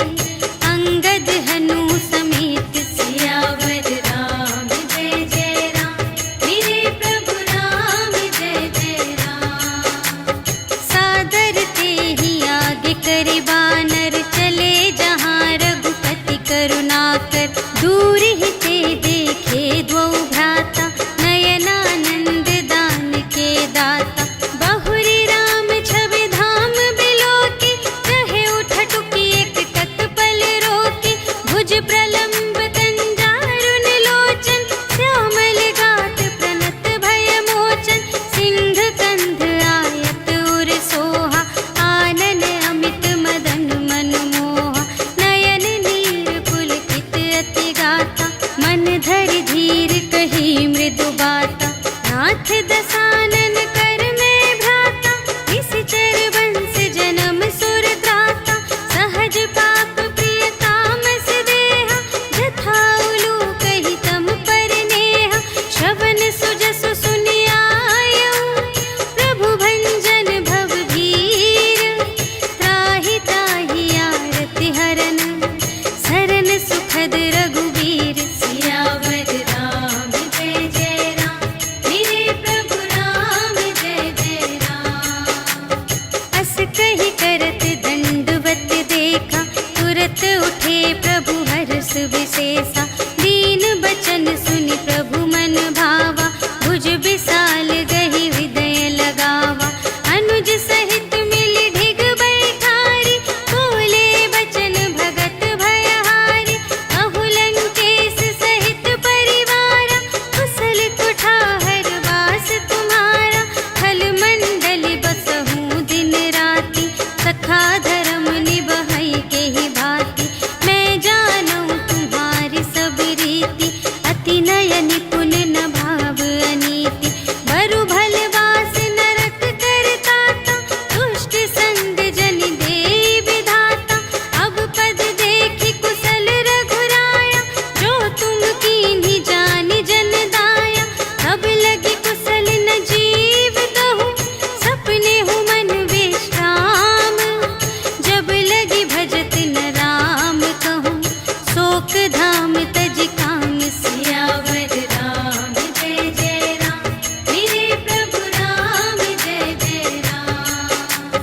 अंगद हनु समेत। सियावर राम जय जय राम, मेरे प्रभु राम जय जय राम। सादर तेहि आगे करि बानर, चले जहाँ रघुपति करुणाकर। दूर ही ते देखे द्वौ भ्राता, नयनानंद दान के दाता। बहुरी राम छवि धाम बिलोके, रहे उठ टुकी एक तत्पल रोके। भुज प्रलंब कंजारुन लोचन, श्यामल गात प्रणत भय मोचन। सिंध कंध आयत उर सोहा, आनन अमित मदन मनमोहा। नयन नीर पुलकित अति गाता, मन धरि धीर कही मृदु बाता। नाथ दसानन कर में भ्राता, निश्चर वंश जन्म सुर त्राता। सहज पाप प्रिय तामस देहा, जथा उलूक ही तम पर नेहा। श्रवण सुजसु सुनियायऊ, प्रभु भंजन भव भीर। त्राहि ताहि आरति हरन, सरन सुखद रघुबीर। सियावर राम जय जय राम, मेरे प्रभु राम जय जय राम। अस कहि करत दंडवत देखा, तुरत उठे प्रभु हर्ष विशेषा। दीन बचन सुनि प्रभु मन भावा, भुज विशाल गहि हृदय लगावा। अनुज सहित मिलि ढिग बैठारी, बोले बचन भगत भयहारी। अहु लंकेश सहित परिवारा, कुशल कुठार वास तुम्हारा। खल मंडल बसहु दिन राति, सखा धर्म निबहै केहि भांति। मैं जानूं तुम्हारी सब रीति, अति नय निपुण न भाव अनीति। बरु भल वास नरक करताता, दुष्ट संग जन देई विधाता। अब पद देखि कुशल रघुराया, जो तुम कीन्ही जानि जन दाया। तब लगी कुशल न जीव कहूँ, सपने हूँ मन विश्राम। जब लगी भजत न राम कहूँ, शोक धाम तज काम। सियावर राम जय जय राम, मेरे प्रभु राम जय जय राम।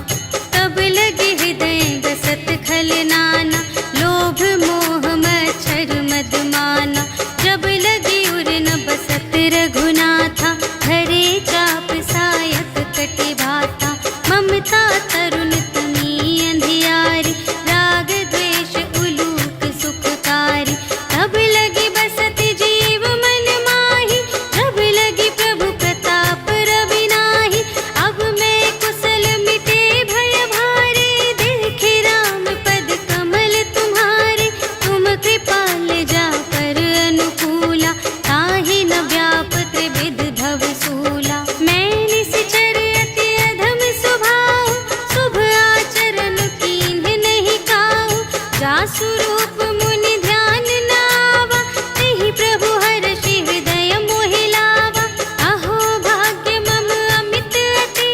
तब लगे हृदय गसत खल नाना, लोभ मोह मच्छर मद माना। जब लगी उर न बसत रघुनाथा, धरे चाप सायक कटि भाता। ममता तरुण तनी अंधियारी, राग द्वेष उलूक सुखकारी। तब लगी बसत जीव मन माही, जब लगी प्रभु प्रताप रवि नाही। अब मैं कुशल मिटे भय भारे, देखे राम पद कमल तुम्हारे। तुम कृपाल जा पर अनुकूला, ताहि न व्यापत विध भव सूला। मैं निश्चर अति अधम स्वभाव, शुभ आचरण कीन्ह नहीं काहू। जासु रूप मुनि ध्यान न आवा, तेहि प्रभु हर्षि हृदय मोहि लावा। अहो भाग्य मम अमित अति,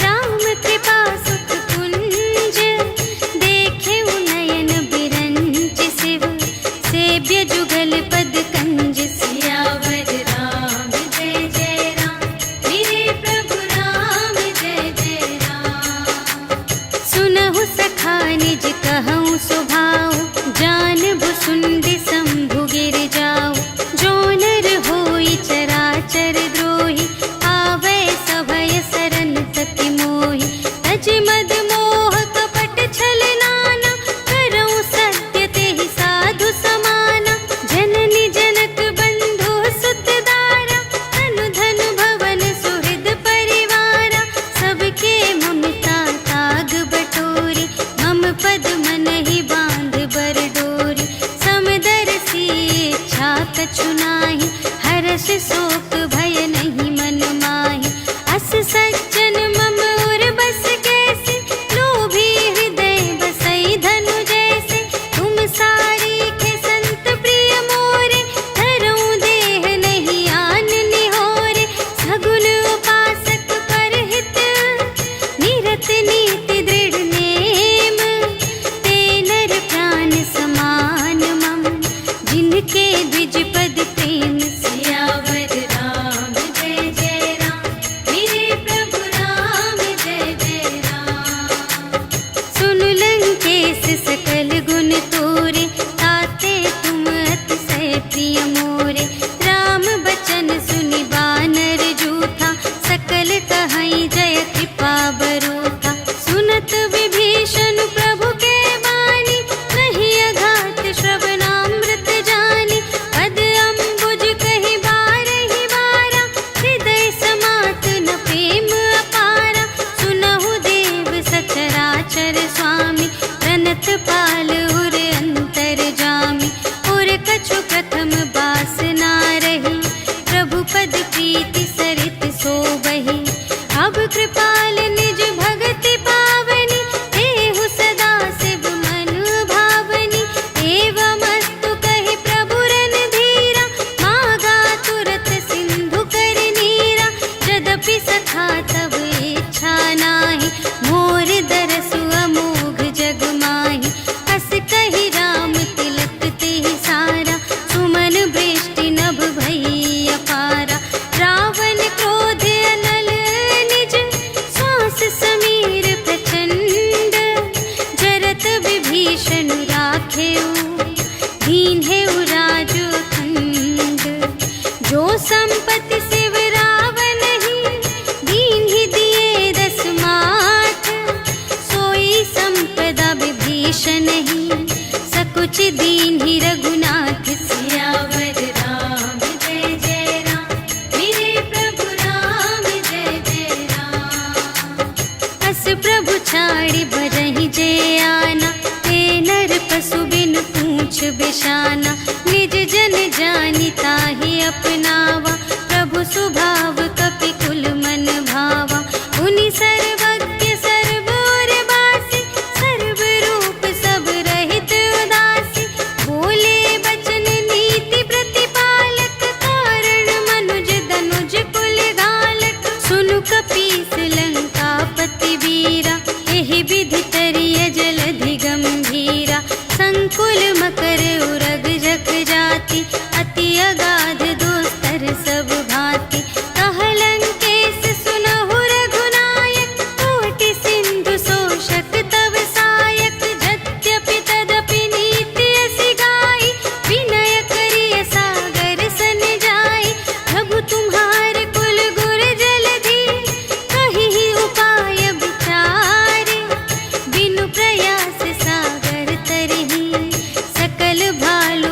राम कृपा सुख कुंज। देखे नयन बिरंच शिव, सेव्य जुगल पद कंज। सियावर राम जय जय राम, मेरे प्रभु राम जय जय राम। सुनहु सखा निज कहूँ सुभाऊ, हर्ष शोक भय नहीं मन माहि। अस सज्जन मम उर बस कैसे, लोभी हृदय बसई धनु जैसे। तुम सारीखे संत प्रिय मोरे, धरऊं देह नहीं आन निहोरे। सगुन उपासक परहित, निरत नीति दृढ़ नेम। ते नर प्राण समान मम, जिनके द्विज पद प्रेम। सियावर राम जय जय राम, मेरे प्रभु राम जय जय राम। सुन लंकेश सकल गुण तोरे, ताते तुम अतिशय प्रिय मोरे। राम बचन सुनि बानर जूथा, सकल कहई जय कृपा बरूथा। सुनत विभीषण प्रभु के बानी, नहीं अघात श्रवणामृत जानी। पद अम्बुज कहि बारहि बारा, हृदय समात न प्रेम अपारा। सुनहु देव सचराचर स्वामी, प्रणत पाल उर अंतर जामी। उर कछु प्रथम बासना रही, प्रभु पद प्रीति सरित सोबहि। अब कृपाल निज भगति पावनी, देहु सदा शिव मन भावनी। एवमस्तु कहि प्रभु रणधीरा, मागा तुरत सिंधु कर नीरा। यद्यपि सखा तब इच्छा नाही, मोर दरसु अमोघ जग माहि। अस कहि राम तिलक तेहि सारा, सुमन वृष्टि नभ भई अपारा। रावण क्रोध अनल निज, श्वास समीर प्रचंड। जरत विभीषण राखेउ, दीन्हेउ राजु खंड। जो संपत्ति शिव रावण ही, दीन्हि दिए दस माठ। सोई संपदा विभीषण ही, सकुच दीन्हि रघुनाथ। सियावर राम जय जय राम, मेरे प्रभु राम जय जय राम। अस प्रभु छाड़ि भरहि जे आना, ते नर पशु बिन पूछ बिशाना। निज जन जानि ताहि अपनावा, प्रभु सुभाव कपि कुल मन भावा। उनि सर्वज्ञ सर्व और बासी, सर्व रूप सब रहित उदासी। बोले बचन नीति प्रतिपालक, कारण मनुज दनुज कुल घालक। सुनु कपीस लंकापति वीरा, एहि विधि तरिय जलधि गंभीरा। संकुल मकर उरग जख जाति, अति अगाध दोस्तर सब भांति। कह लंकेश सुनहु रघुनायक, कोटि सिंधु शोषक तव सायक। यद्यपि तदपि नीति असि गाई, विनय करिय सागर सन जाई। प्रभु तुम्हार कुल गुर जलधि, कहिहि उपाय विचारे। बिनु प्रयास सागर तरहि, सकल भालु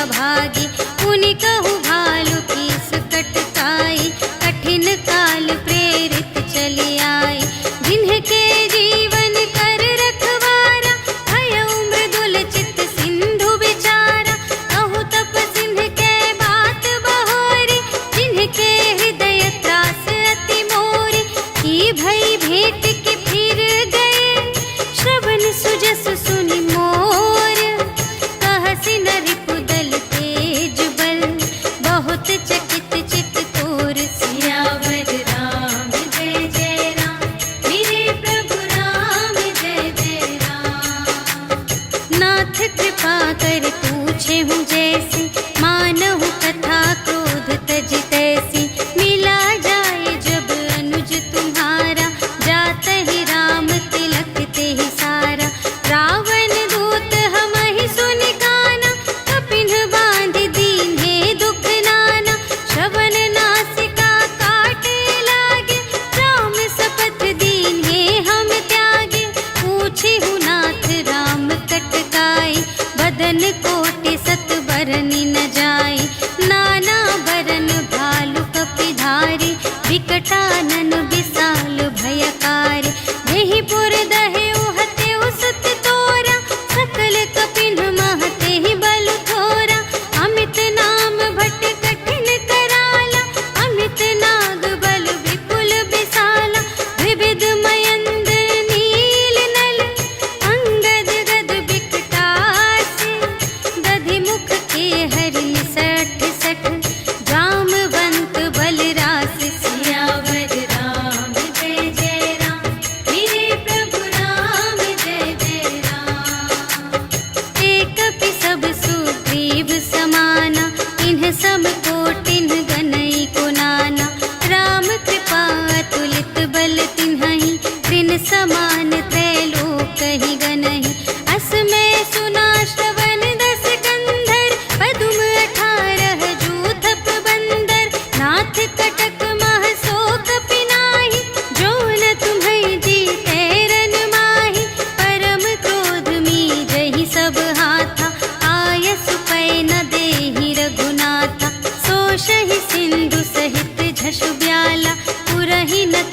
भागी। पुनि कहु भालु कीस कटकाई, कठिन काल प्रेरित चली आई। जिन्हके जीवन कर रखवारा, भयउ मृदुल चित सिंधु विचारा। कहु तप सिंध के बात बहोरी, जिन्हके हृदय त्रास अति मोरी। की भई भेंट के फिर गए, श्रवण सुजस सुनि मोर। कहसि न रिपुदल तेज बल, बहुत चकित चित तोर। सियावर राम जय जय राम, मेरे प्रभु राम जय जय राम। नाथ कृपा कर पूछे हूँ जैसी, मानहु कथा क्रोध तज तैसी। मिला जाए जब अनुज तुम्हारा, जात ही राम तिलक ते ही सारा। रावण दूत हमहि सुनि काना, कपिन बांध दीन्हे दुख नाना। श्रवण नासिका काटे लागे, राम शपथ दीन्हे हम त्यागे। पूछे हूँ नाथ राम कटकाई, बदन कोटि सत बरनि न जाई। नाना बरन भालु कपिधारी, विकटानन विशाल भयकारी। देहि पुर दहेउ हतेउ सुत तोरा, सकल कपिन महते ही बल थोरा। अमित नाम भट कठिन कराला, अमित नाग बल विपुल विशाला। विविध मयंद्र नील नल, अंगद गद विकटासी। दधि मुख के हरि सठ सठ, जामवंत बलरास। सियावर राम जय जय राम, मेरे प्रभु राम जय जय राम। एक कपि सब सुग्रीव समाना, इन्ह सम कोटिन गनई को नाना। राम कृपा अतुलित बल तिन्हहि, त्रिन समान त्रैलोक ही गनहि। अस में सुना श्रवण दस कंधर, पदुम 18 जूथप बंदर। नाथ कटक मह सो कपिनाहि, जो न तुम्हें जीते रन माहि। परम क्रोध मीजहि सब हाथा, आयसु पै न देहि रघुनाथा। सोषहि सिंधु सहित झषु ब्याला, पुरहि न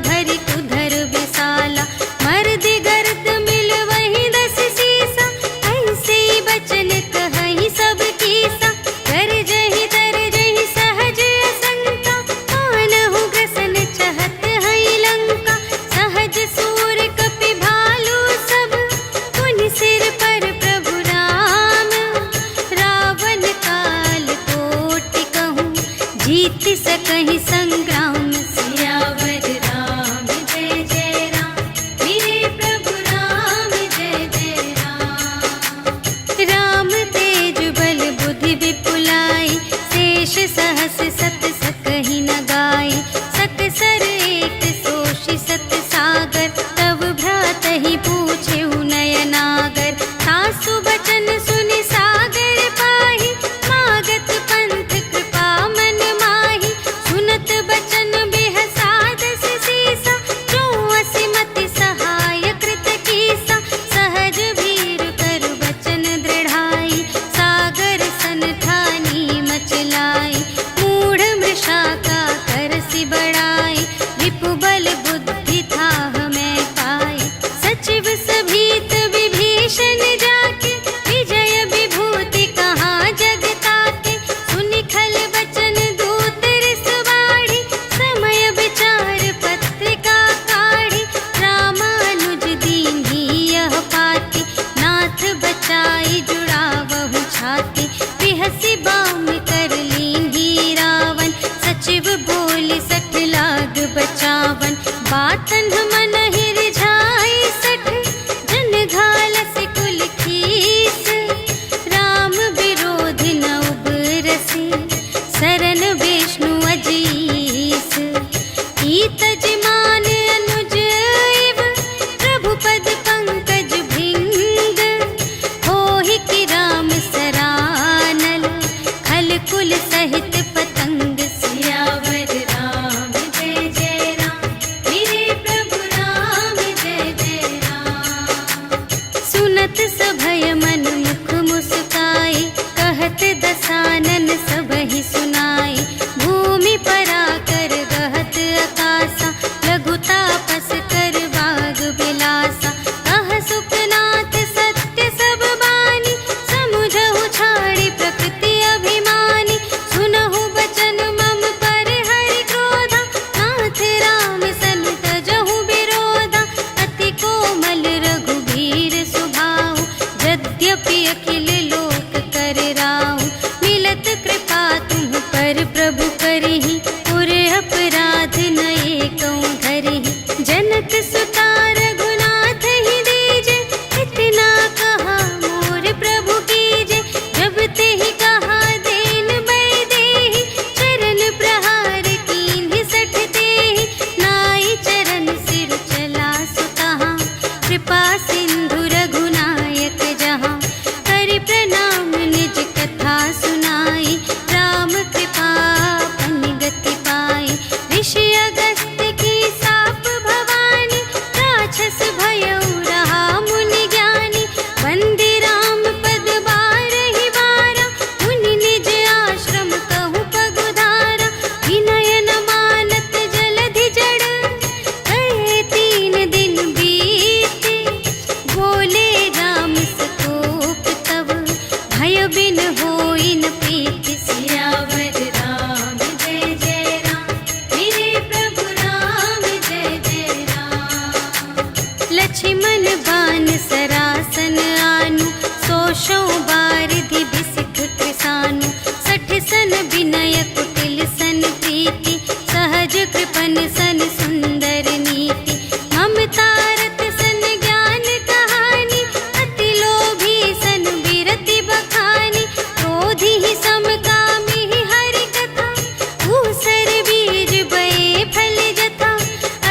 भरि उधर विशाला। मर्दि गर्द मिल वही 10 सीसा, ऐसे बचन कहहि सब कीसा। गरजहि तरजहि सहज असंका, मानहु ग्रसन चहत हई लंका। सहज सूर कपि भालु सब, पुनि सिर पर प्रभु राम। रावण काल कोटि कहूँ, जीत सकहि संग्राम। सियावर राम जय जय राम, मेरे प्रभु राम जय जय राम। राम तेज बल बुद्धि विपुलाई, शेष सहस सत सकहि न गाई। सकसर एक सोषि सत सागर, तब भ्रातहि पूछेहु नयनागर। सासु बचन सुनि सागर पाहि, मागत पंथ कृपा मन माहि। सुनत बचन बिहसादस सीसा, जो असिमति सहाय कृत कीसा। सहज भीर कर बचन दृढ़ाई, सागर सन ठानी मचलाई। मूढ़ मृषा का करसि बड़ाई, रिपु बल बुद्धि थाह मैं पाई। सचिव सभीत विभीषण जाके, विजय विभूति कहाँ जग ताके। सुनि खल बचन दूत रिस बाढ़ी, समय विचार पत्रिका काढ़ी। रामानुज दीन्ही यह पाती, नाथ बचाई जुड़ावहु छाती। बिहसि बाम कर लीन्ही रावण, सचिव बोलि 60 लाग बचावन। बातन मन ही रिझाई 60, जन घालसि कुल खीस। राम विरोधि न उबरसि, सरन विष्णु अजीस। ईतज मान अनुज इव, प्रभु पद पंकज भृंग। होहि कि राम सरानल, खल कुल सहित पतंग। सियावर राम जय जय राम, मेरे प्रभु जाऊं। मिलत कृपा तुम पर प्रभु करही, और अपराध नए कहूँ धरही। जनक सुता रघुनाथ ही दीजे, इतना कहा मोर प्रभु कीजे। जब ते ही कहा देन बै देहि, चरण प्रहार कीन्हि सठ तेहि। नाई चरण सिर चला सुतहा, कृपा सिंधु रघुनायक जहाँ। करि प्रणाम निज कथा सुनाई, राम कृपा पन गति पाई। ऋषि अगस्त्य की साप भवानी, राक्षस भयउ रहा मुनि ज्ञानी। वंदे राम पद बारहि बारा, मुनि निज आश्रम कहूँ पगुधारा। विनय न मानत जलधि जड़, कहे 3 दिन बीते। बोले राम सकोप तब, भय बिन होई न प्रीति। सियावर राम जय जय राम, मेरे प्रभु राम जय जय राम। लक्ष्मण बान सरासन आनु, सोशौ बारिधि बिसिख कृसानु। 60 सन विनय कुटिल सन प्रीति, सहज कृपन सन सुंदर नीति। ममता रत सन ज्ञान कहानी, अति लोभी सन बिरति बखानी। क्रोधी ही समकामी ही हरि कथा, ऊसर बीज बए फल जथा।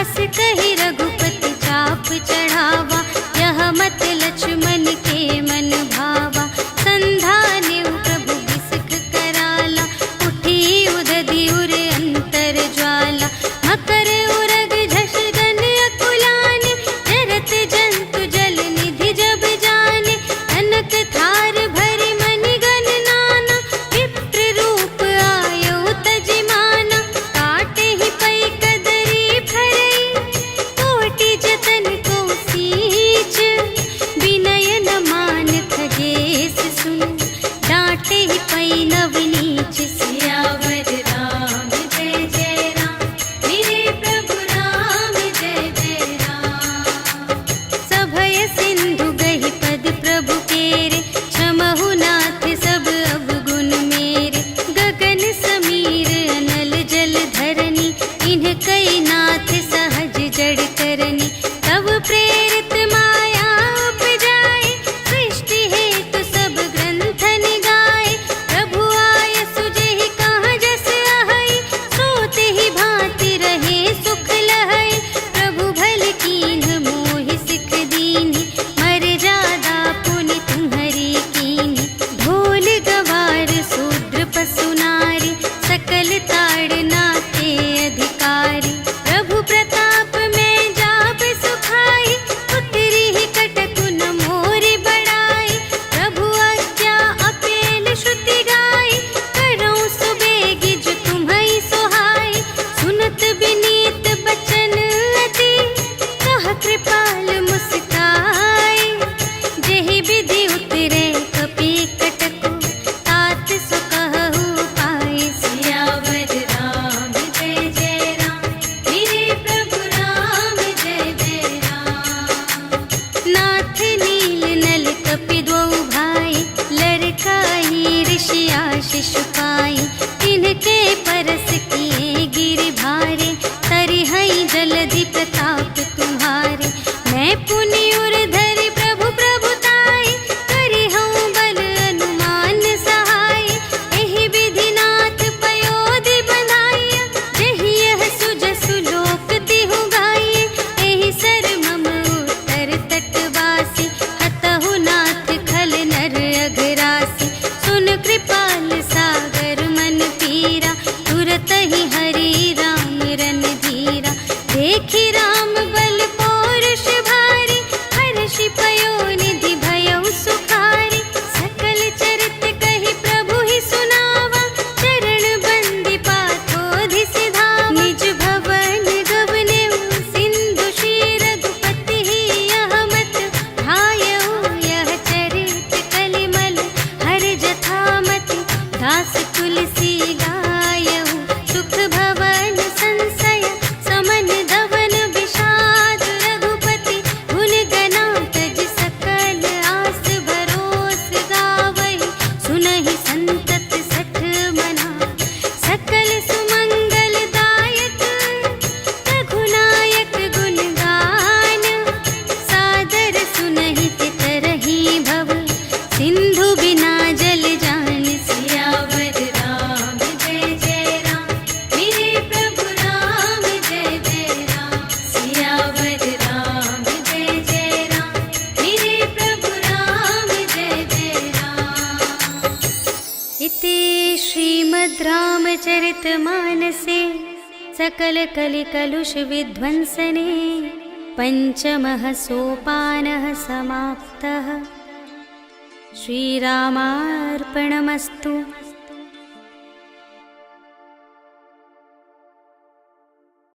अस कहि रघुपति चाप चढ़ावा, यह मत लक्ष्मण के मन भावा। संधानेउ प्रभु बिसख कराला, उठी उदधि उर अंतर ज्वाला। मकर उरग झष गन अकुलाने, जरत जंतु जल निधि जब जाने। कनक थार भरि मनि गण नाना, विप्र रूप आयउ तजिमाना। काटे ही पै कदरी फरई, कोटि जतन को सींच। विनय न मान खगेश सुन, डांटे ही पै नव नीच। सियावर राम जय जय राम, मेरे प्रभु राम जय जय राम। सभय सिंधु गहि पद प्रभु केरे, क्षमहु नाथ सब अवगुण मेरे। गगन समीर अनल जल धरनी, इन्ह कई नाथ सहज जड़ करनी। तब प्रेरित माया उपजाए, सृष्टि हेतु सब ग्रंथ निगाए। प्रभु आय सुजेहि कहाँ जस अहै, सोते ही भांति रहे सुख लहै। प्रभु भल कीन्ह मोहि सिख दीन्हि, मर्यादा पुनि तुम्हरी कीन्हि। ढोल गवार शूद्र पशु नारी, सकल ताड़ना के अधिकारी। प्रभु प्रताप में जाप सुखाई, उतरी ही कटकु न मोरि बड़ाई। प्रभु आज्ञा अपेल श्रुति गाई, करऊँ सुबेगी जो तुम्है सोहाई। सुनत विनीत बचन अति, कह कृपाल मुस्काई। जेहि विधि उतरे कपि कटकु, तात सो कहु पाई। सियावर राम जय जय राम, मेरे प्रभु राम जय जय राम। नाथ नील नल कपि द्वौ भाई, लरकाई ऋषि आशीष पाई। तिनके परस किए गिर भारे, तरिहै जलधि प्रताप तुम्हारे। मैं पुनि उर धरि प्रभु प्रभुताई, करिहउँ बल अनुमान सहाय। एहि विधि नाथ पयोधि बंधाइया, जेहि यह सुजसु लोक तिहु गाइए। एहि सर मम उत्तर तटवासी, हतहु नाथ खल नर अघरासी। सुन कृपाल सागर मन पीरा, तुरत ही हरि राम रन धीरा। देखि राम बल पौरुष भारी, हर्षि पयोनिधि भयउ सुखारी। सकल चरित कहि प्रभु ही सुनावा, चरण बंदी पाथोधि सिधावा। निज भवन गवनेउ सिंधु श्री रघुपति ही, यह मत ढायउ यह चरित कलिमल। हर जथा मति दास तुलसी गायउ, सुख भवन संशय समन धवन विषाद। रघुपति भुल गना तज सकल आस, भरोस गावहि सुनहि संत श्रीमद् रामचरितमानसे सकलकलिकलुषविध्वंसने पञ्चमः सोपानः समाप्तः। श्रीरामार्पणमस्तु।